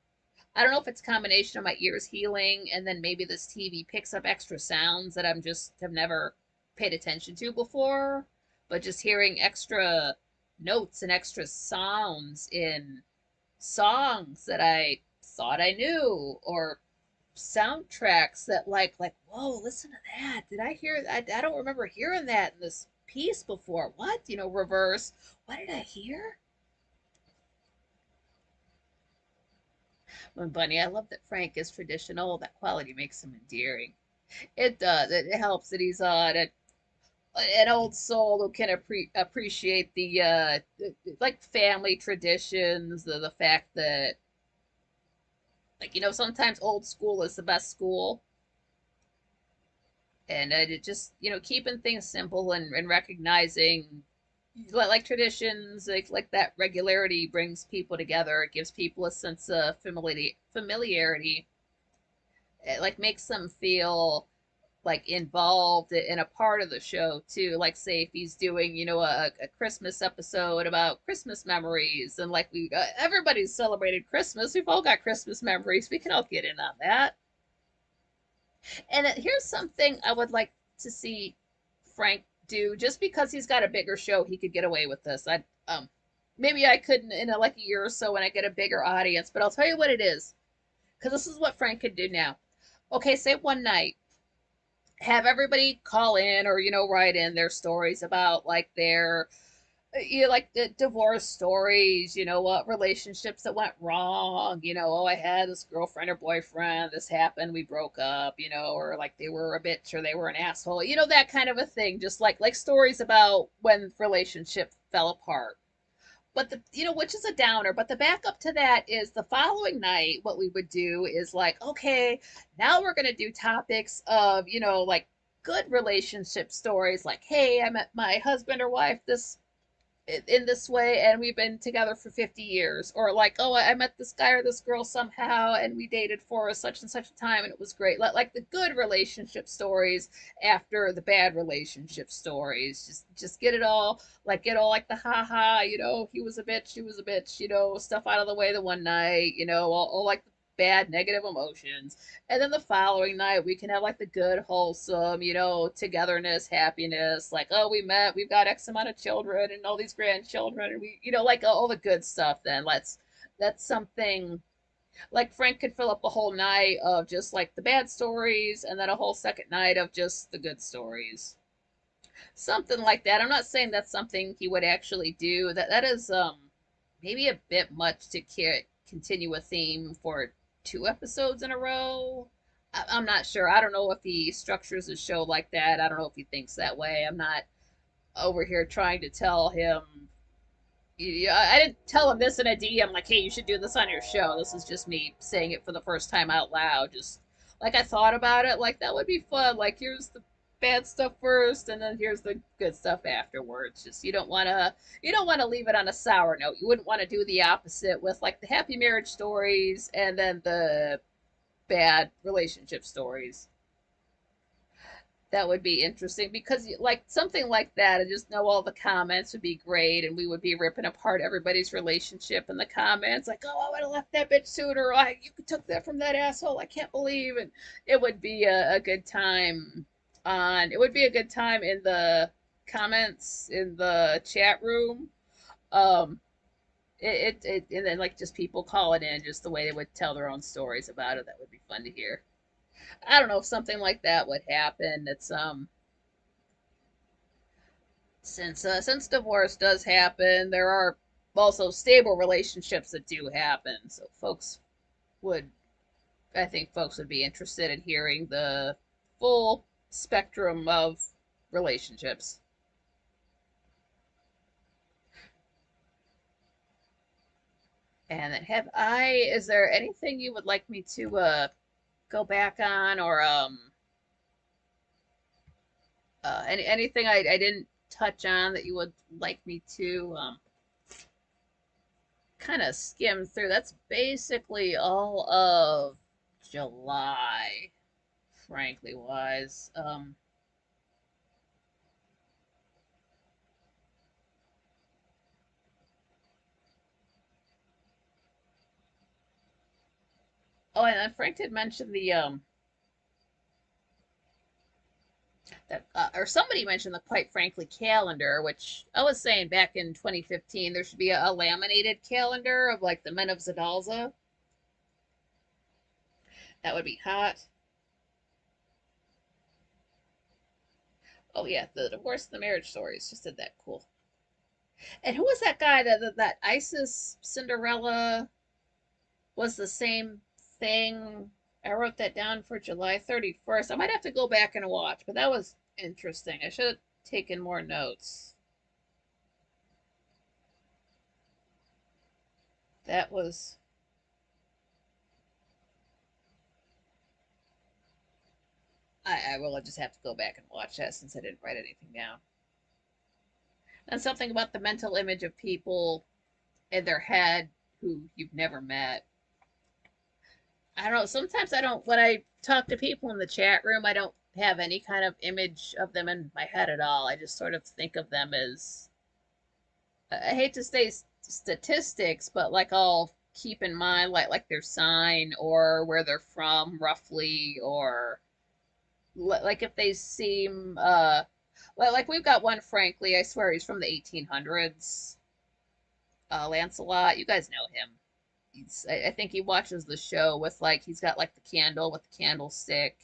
I don't know if it's a combination of my ears healing and then maybe this TV picks up extra sounds that I'm just have never paid attention to before, but just hearing extra notes and extra sounds in songs that I thought I knew, or soundtracks that like whoa, listen to that. Did I hear that? I don't remember hearing that in this piece before. What? Reverse. What did I hear? When Bunny, I love that Frank is traditional. That quality makes him endearing. It does. It helps that he's an old soul who can appreciate the like family traditions, the fact that like sometimes old school is the best school, and it just keeping things simple and recognizing like traditions like that regularity brings people together. It gives people a sense of familiarity. It like makes them feel like involved in a part of the show too. Like say if he's doing, a Christmas episode about Christmas memories, and like we everybody's celebrated Christmas. We've all got Christmas memories. We can all get in on that. And here's something I would like to see Frank do. Just because he's got a bigger show, he could get away with this. I maybe I couldn't in like a year or so when I get a bigger audience. But I'll tell you what it is, because this is what Frank could do now. Okay, say one night have everybody call in or write in their stories about like their like the divorce stories, what relationships that went wrong, oh, I had this girlfriend or boyfriend, this happened, we broke up, or like they were a bitch or they were an asshole, that kind of a thing. Just like stories about when relationship fell apart. But which is a downer. But the backup to that is the following night, what we would do is like, okay, now we're going to do topics of, like good relationship stories. Like, hey, I met my husband or wife this in this way and we've been together for 50 years, or like, oh, I met this guy or this girl somehow and we dated for such and such a time and it was great. Like the good relationship stories after the bad relationship stories. Just get it all, like get all like the haha, he was a bitch, she was a bitch, stuff out of the way the one night, all like the bad negative emotions. And then the following night, we can have like the good, wholesome, togetherness, happiness. Like, oh, we met, we've got X amount of children and all these grandchildren, and we, like all the good stuff. Then that's something like Frank could fill up a whole night of just like the bad stories, and then a whole second night of just the good stories. Something like that. I'm not saying that's something he would actually do. That is maybe a bit much to continue a theme for 2 episodes in a row. I'm not sure. I don't know if he structures a show like that. I don't know if he thinks that way. I'm not over here trying to tell him. I didn't tell him this in a DM like, hey, you should do this on your show. This is just me saying it for the first time out loud. Just like I thought about it, like that would be fun. Like here's the bad stuff first, and then here's the good stuff afterwards. Just you don't want to leave it on a sour note. You wouldn't want to do the opposite with like the happy marriage stories and then the bad relationship stories. That would be interesting because like something like that, I just know all the comments would be great and we would be ripping apart everybody's relationship in the comments like, oh, I would have left that bitch sooner, you took that from that asshole, I can't believe. And it would be a good time it would be a good time in the comments in the chat room. um and then like just people calling in just the way they would tell their own stories about it. That would be fun to hear. I don't know if something like that would happen. It's since divorce does happen, there are also stable relationships that do happen. So would I think folks would be interested in hearing the full spectrum of relationships. And then is there anything you would like me to go back on, or anything I didn't touch on that you would like me to kind of skim through? That's basically all of July, frankly wise. Oh, and then Frank did mention the that or somebody mentioned the quite frankly calendar, which I was saying back in 2015 there should be a laminated calendar of like the men of Zadalza. That would be hot. Oh yeah, the divorce and the marriage stories just did that. Cool. And who was that guy that Isis Cinderella was the same thing? I wrote that down for July 31st. I might have to go back and watch, but that was interesting. I should have taken more notes. That was I will just have to go back and watch that since I didn't write anything down. And something about the mental image of people in their head who you've never met. I don't know. Sometimes I don't, when I talk to people in the chat room, I don't have any kind of image of them in my head at all. I just sort of think of them as, I hate to say statistics, but like I'll keep in mind like their sign or where they're from roughly, or like if they seem like we've got one, frankly, I swear he's from the 1800s. Lancelot, you guys know him. I think he watches the show with like he's got like the candle with the candlestick,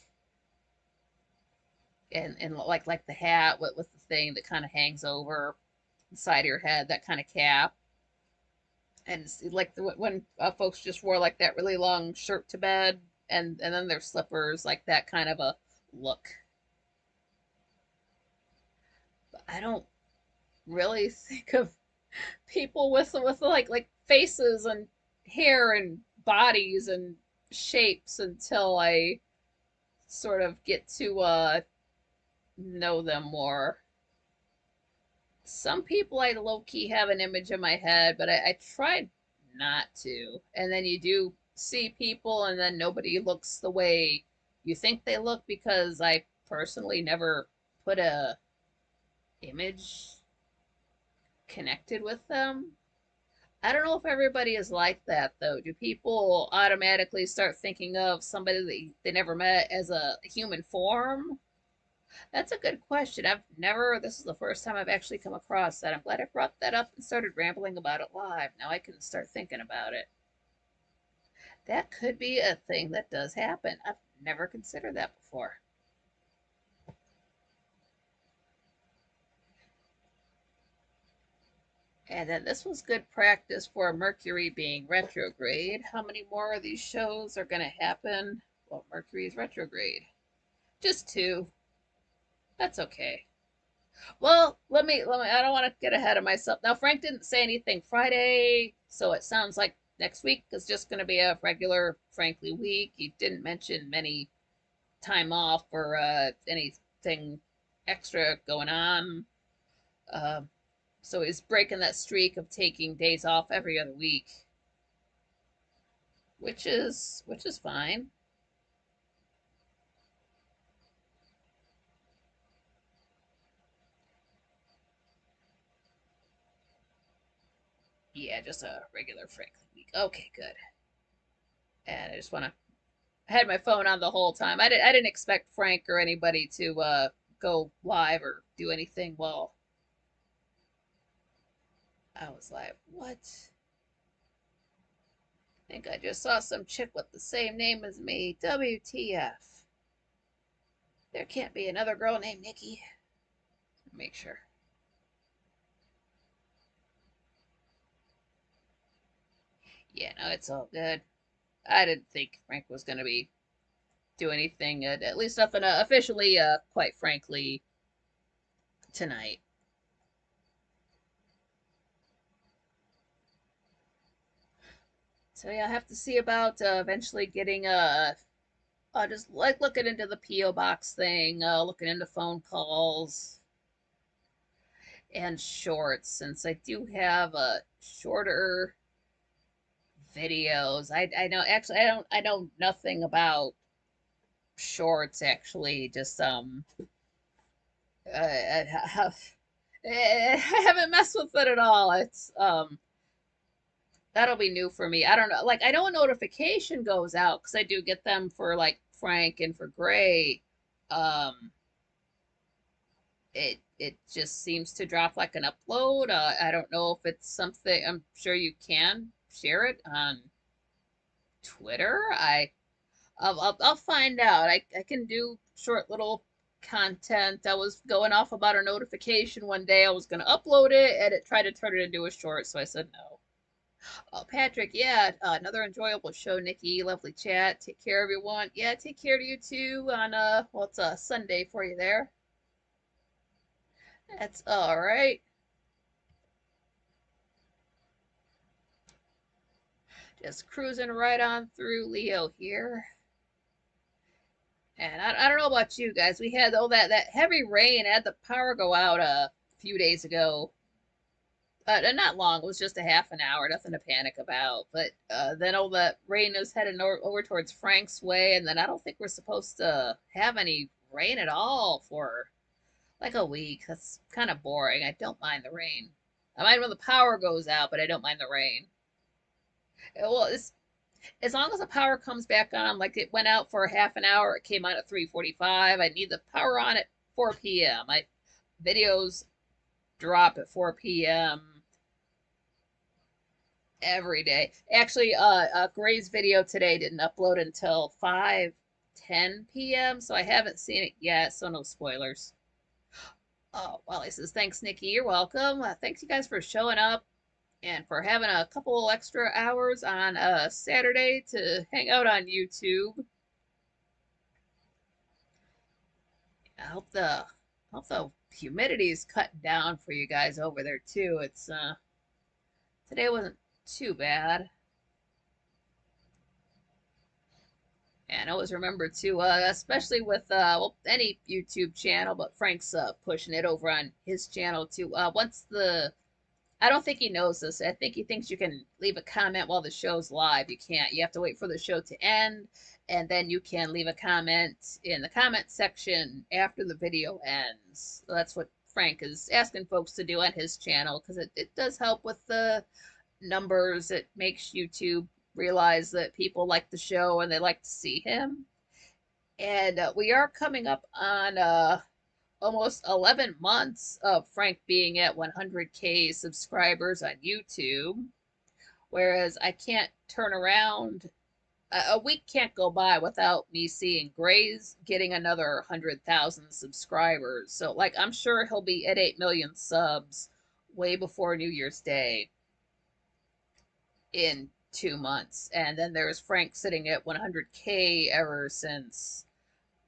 and like the hat with the thing that kind of hangs over the side of your head, that kind of cap. And it's like when folks just wore like that really long shirt to bed, and then their slippers, like that kind of a look. But I don't really think of people with like faces and hair and bodies and shapes until I sort of get to know them more. Some people I low key have an image in my head, but I tried not to. And then you do see people, and then nobody looks the way you think they look because I personally never put a image connected with them. I don't know if everybody is like that though. Do people automatically start thinking of somebody that they never met as a human form? That's a good question. I've never, this is the first time I've actually come across that. I'm glad I brought that up and started rambling about it live. Now I can start thinking about it. That could be a thing that does happen. I've never considered that before. And then this was good practice for Mercury being retrograde. How many more of these shows are going to happen? Well, Mercury is retrograde. Just two. That's okay. Well, let me. I don't want to get ahead of myself. Now, Frank didn't say anything Friday, so it sounds like next week is just going to be a regular Frankly week. He didn't mention many time off or anything extra going on. Uh, so he's breaking that streak of taking days off every other week, which is fine. Yeah, just a regular Frankly week. Okay, good. And I just want to I had my phone on the whole time. I didn't expect Frank or anybody to go live or do anything while I was live. What? I think I just saw some chick with the same name as me. WTF. There can't be another girl named Nikki. Make sure. Yeah, no, it's all good. I didn't think Frank was going to be do anything, at least nothing officially, quite frankly, tonight. So yeah, I have to see about eventually getting just like looking into the PO box thing, looking into phone calls and shorts, since I do have shorter videos. I know actually I know nothing about shorts actually. Just I haven't messed with it at all. It's that'll be new for me. I don't know. Like I know a notification goes out because I do get them for like Frank and for Gray. Um, it just seems to drop like an upload. I don't know if it's something. I'm sure you can share it on Twitter. I'll find out. I can do short little content. I was going off about a notification one day. I was gonna upload it, and it tried to turn it into a short, so I said no. Oh, Patrick, yeah, another enjoyable show, Nikki. Lovely chat. Take care, everyone. Yeah, take care to you too. On well, it's a Sunday for you there. That's all right. Just cruising right on through Leo here. And I don't know about you guys. We had all that heavy rain. I had the power go out a few days ago. Not long. It was just a half an hour. Nothing to panic about. But then all the rain is heading over towards Frank's way, and then I don't think we're supposed to have any rain at all for like a week. That's kind of boring. I don't mind the rain. I mind when the power goes out, but I don't mind the rain. Well, as long as the power comes back on, like it went out for a half an hour, it came on at 3:45. I need the power on at 4 p.m. My videos drop at 4 p.m. every day. Actually, Gray's video today didn't upload until 5:10 p.m., so I haven't seen it yet, so no spoilers. Oh, well, he says, thanks, Nikki. You're welcome. Thanks, you guys, for showing up and for having a couple extra hours on a Saturday to hang out on YouTube. I hope the humidity's cut down for you guys over there too. It's today wasn't too bad. And always remember to, especially with well, any YouTube channel, but Frank's pushing it over on his channel too. Once the I don't think he knows this. I think he thinks you can leave a comment while the show's live. You can't. You have to wait for the show to end, and then you can leave a comment in the comment section after the video ends. So that's what Frank is asking folks to do on his channel because it does help with the numbers. It makes YouTube realize that people like the show and they like to see him. And we are coming up on almost 11 months of Frank being at 100K subscribers on YouTube. Whereas I can't turn around, a week can't go by without me seeing Gray's getting another 100,000 subscribers. So, like, I'm sure he'll be at 8 million subs way before New Year's Day in 2 months. And then there's Frank sitting at 100K ever since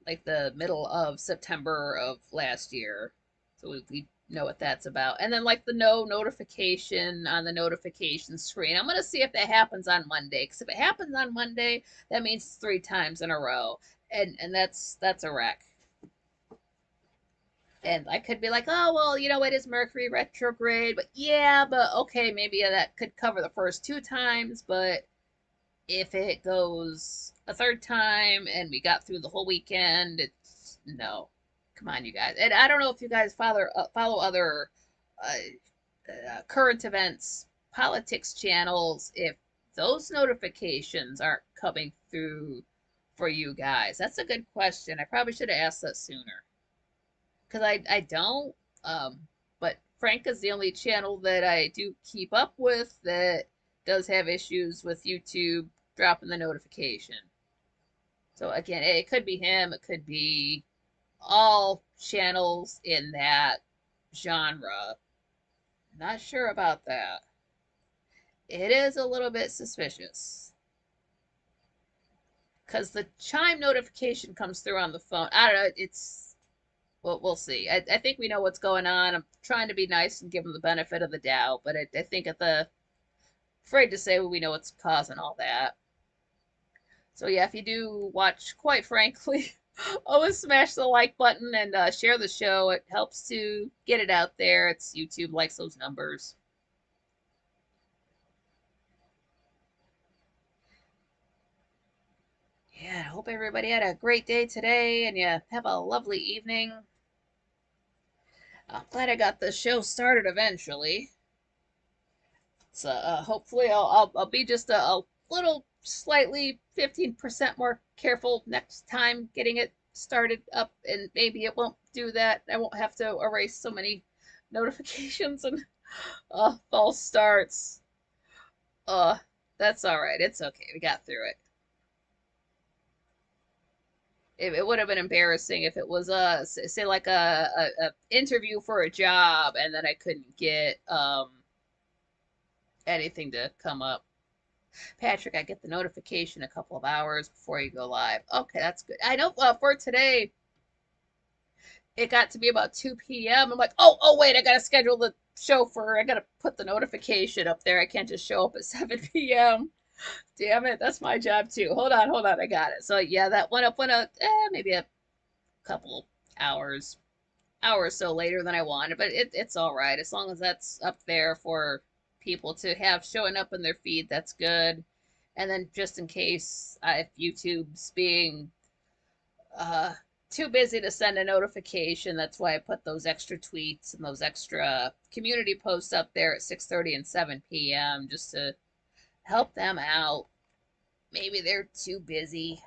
like the middle of September of last year. So we know what that's about. And then like the no notification on the notification screen. I'm going to see if that happens on Monday. Because if it happens on Monday, that means it's 3 times in a row. And that's a wreck. And I could be like, oh, well, you know, it is Mercury retrograde. But yeah, but okay, maybe that could cover the first 2 times. But if it goes a 3rd time and we got through the whole weekend, it's no. Come on, you guys. And I don't know if you guys follow other current events, politics channels, if those notifications aren't coming through for you guys. That's a good question. I probably should have asked that sooner. Because I don't. But Frank is the only channel that I do keep up with that does have issues with YouTube dropping the notification. So again, it could be him, it could be all channels in that genre. Not sure about that. It is a little bit suspicious. Because the chime notification comes through on the phone. I don't know, it's well, we'll see. I think we know what's going on. I'm trying to be nice and give him the benefit of the doubt, but I think afraid to say we know what's causing all that. So yeah, if you do watch, quite frankly, always smash the like button and share the show. It helps to get it out there. It's YouTube likes those numbers. Yeah, I hope everybody had a great day today and you have a lovely evening. I'm glad I got the show started eventually. So hopefully I'll be just a little slightly 15% more careful next time getting it started up, and maybe it won't do that. I won't have to erase so many notifications and false starts. That's all right. It's okay. We got through it. It would have been embarrassing if it was say like a interview for a job and then I couldn't get anything to come up. Patrick, I get the notification a couple of hours before you go live. Okay, that's good. I know for today, it got to be about 2 p.m. I'm like, oh, wait, I got to schedule the show I got to put the notification up there. I can't just show up at 7 p.m. Damn it, that's my job too. Hold on, I got it. So yeah, that went up maybe a couple hours hour or so later than I wanted, but it's all right as long as that's up there for people to have showing up in their feed. That's good. And then just in case if YouTube's being uh, too busy to send a notification, that's why I put those extra tweets and those extra community posts up there at 6:30 and 7 p.m. just to help them out. Maybe they're too busy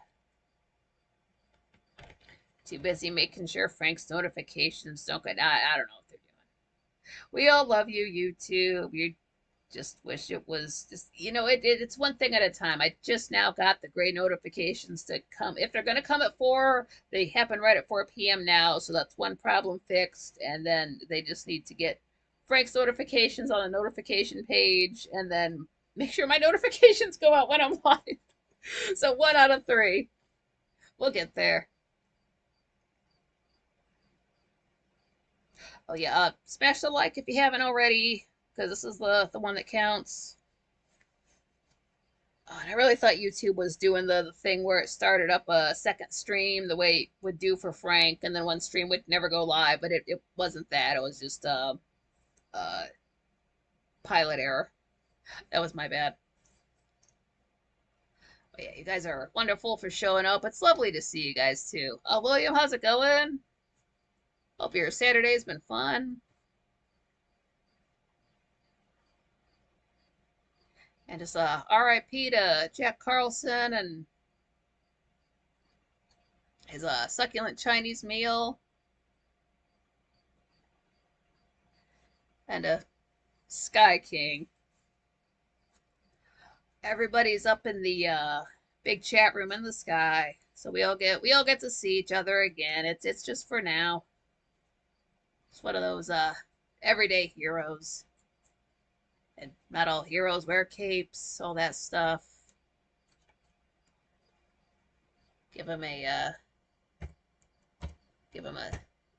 making sure Frank's notifications don't get. I don't know what they're doing. We all love you, YouTube. You just wish it was just, it's one thing at a time. I just now got the great notifications to come. If they're going to come at 4, they happen right at 4 p.m. now. So that's one problem fixed. And then they just need to get Frank's notifications on the notification page and then make sure my notifications go out when I'm live. So 1 out of 3. We'll get there. Oh yeah, smash the like if you haven't already, because this is the one that counts. Oh, and I really thought YouTube was doing the thing where it started up a second stream the way it would do for Frank, and then one stream would never go live, but it wasn't that. It was just a pilot error. That was my bad. But yeah, you guys are wonderful for showing up. It's lovely to see you guys too. William, how's it going? Hope your Saturday's been fun. And just RIP to Jack Carlson and his succulent Chinese meal. And Sky King. Everybody's up in the big chat room in the sky. So we all get to see each other again. It's just for now. It's one of those everyday heroes. And not all heroes wear capes, all that stuff. Give him a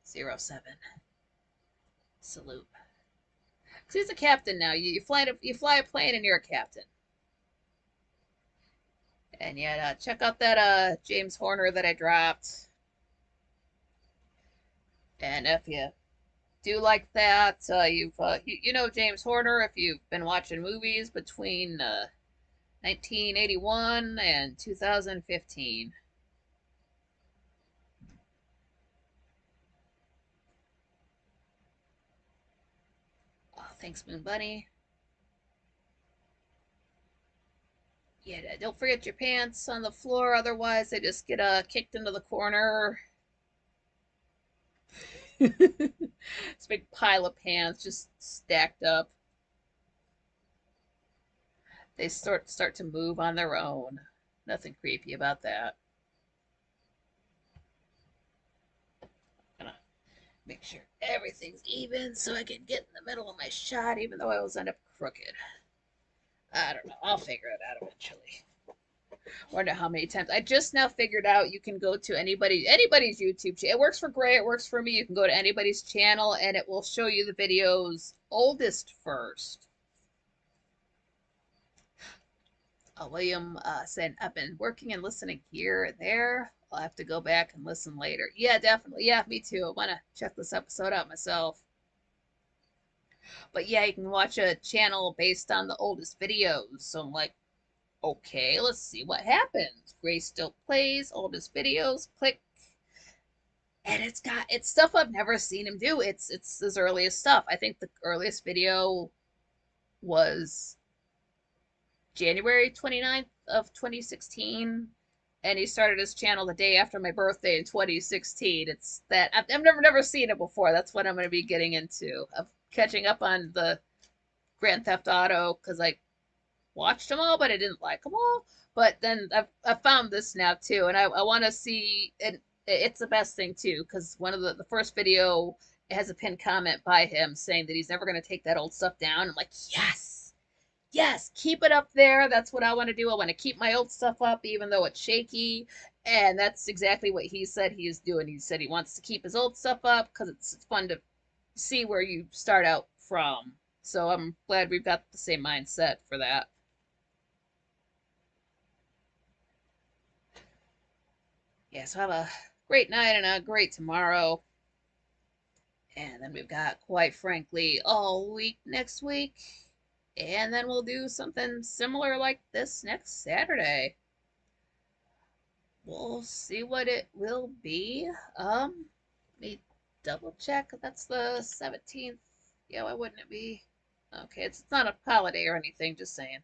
07 salute. Cause he's a captain now. You fly a plane and you're a captain. And yeah, check out that James Horner that I dropped. And if you do like that, you know James Horner if you've been watching movies between 1981 and 2015. Oh, thanks, Moon Bunny. Yeah, don't forget your pants on the floor, otherwise they just get kicked into the corner. This big pile of pants just stacked up. They start to move on their own. Nothing creepy about that. Gonna make sure everything's even so I can get in the middle of my shot, even though I always end up crooked. I don't know. I'll figure it out eventually. Wonder how many times. I just now figured out you can go to anybody's YouTube channel. It works for Gray. It works for me. You can go to anybody's channel and it will show you the videos oldest first. William said, I've been working and listening here and there. I'll have to go back and listen later. Yeah, definitely. Yeah, me too. I want to check this episode out myself. But yeah, you can watch a channel based on the oldest videos. So I'm like, okay, let's see what happens. Gray still plays, oldest videos, click. And it's stuff I've never seen him do. It's his earliest stuff. I think the earliest video was January 29th of 2016, and he started his channel the day after my birthday in 2016. It's that I've never seen it before. That's what I'm going to be getting into, of catching up on the Grand Theft Auto, because I watched them all, but I didn't like them all. But then I've found this now too, and I want to see, and it's the best thing too, because one of the first video has a pinned comment by him saying that he's never going to take that old stuff down. I'm like, yes, keep it up there. That's what I want to do. I want to keep my old stuff up, even though it's shaky. And that's exactly what he said he is doing. He said he wants to keep his old stuff up because it's fun to see where you start out from. So I'm glad we've got the same mindset for that. Yeah, so have a great night and a great tomorrow. And then we've got, quite frankly, all week next week. And then we'll do something similar like this next Saturday. We'll see what it will be. Let me double check. That's the 17th. Yeah, why wouldn't it be? Okay, it's not a holiday or anything, just saying.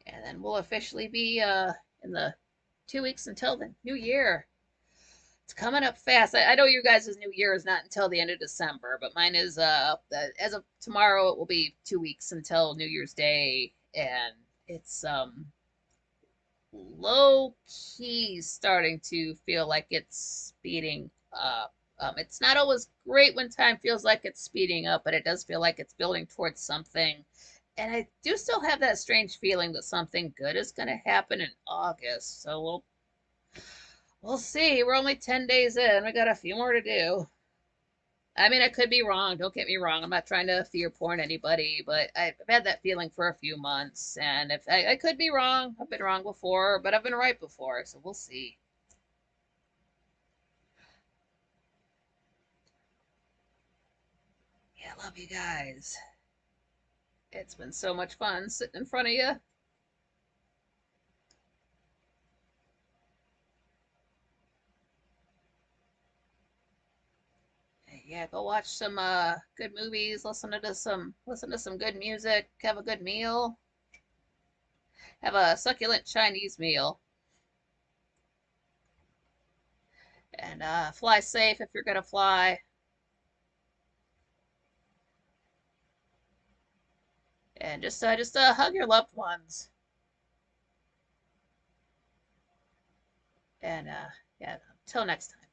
And then we'll officially be in the 2 weeks until the new year. It's coming up fast. I know you guys' new year is not until the end of December, but mine is as of tomorrow it will be 2 weeks until New Year's Day, and it's low key starting to feel like it's speeding up. It's not always great when time feels like it's speeding up, but it does feel like it's building towards something. And I do still have that strange feeling that something good is going to happen in August. So we'll see. We're only 10 days in. We got a few more to do. I mean, I could be wrong. Don't get me wrong. I'm not trying to fear porn anybody, but I've had that feeling for a few months. And if I could be wrong, I've been wrong before, but I've been right before. So we'll see. Yeah, I love you guys. It's been so much fun sitting in front of you. Yeah, go watch some good movies, listen to some good music, have a good meal, have a succulent Chinese meal, and fly safe if you're gonna fly. And just hug your loved ones. And yeah, until next time.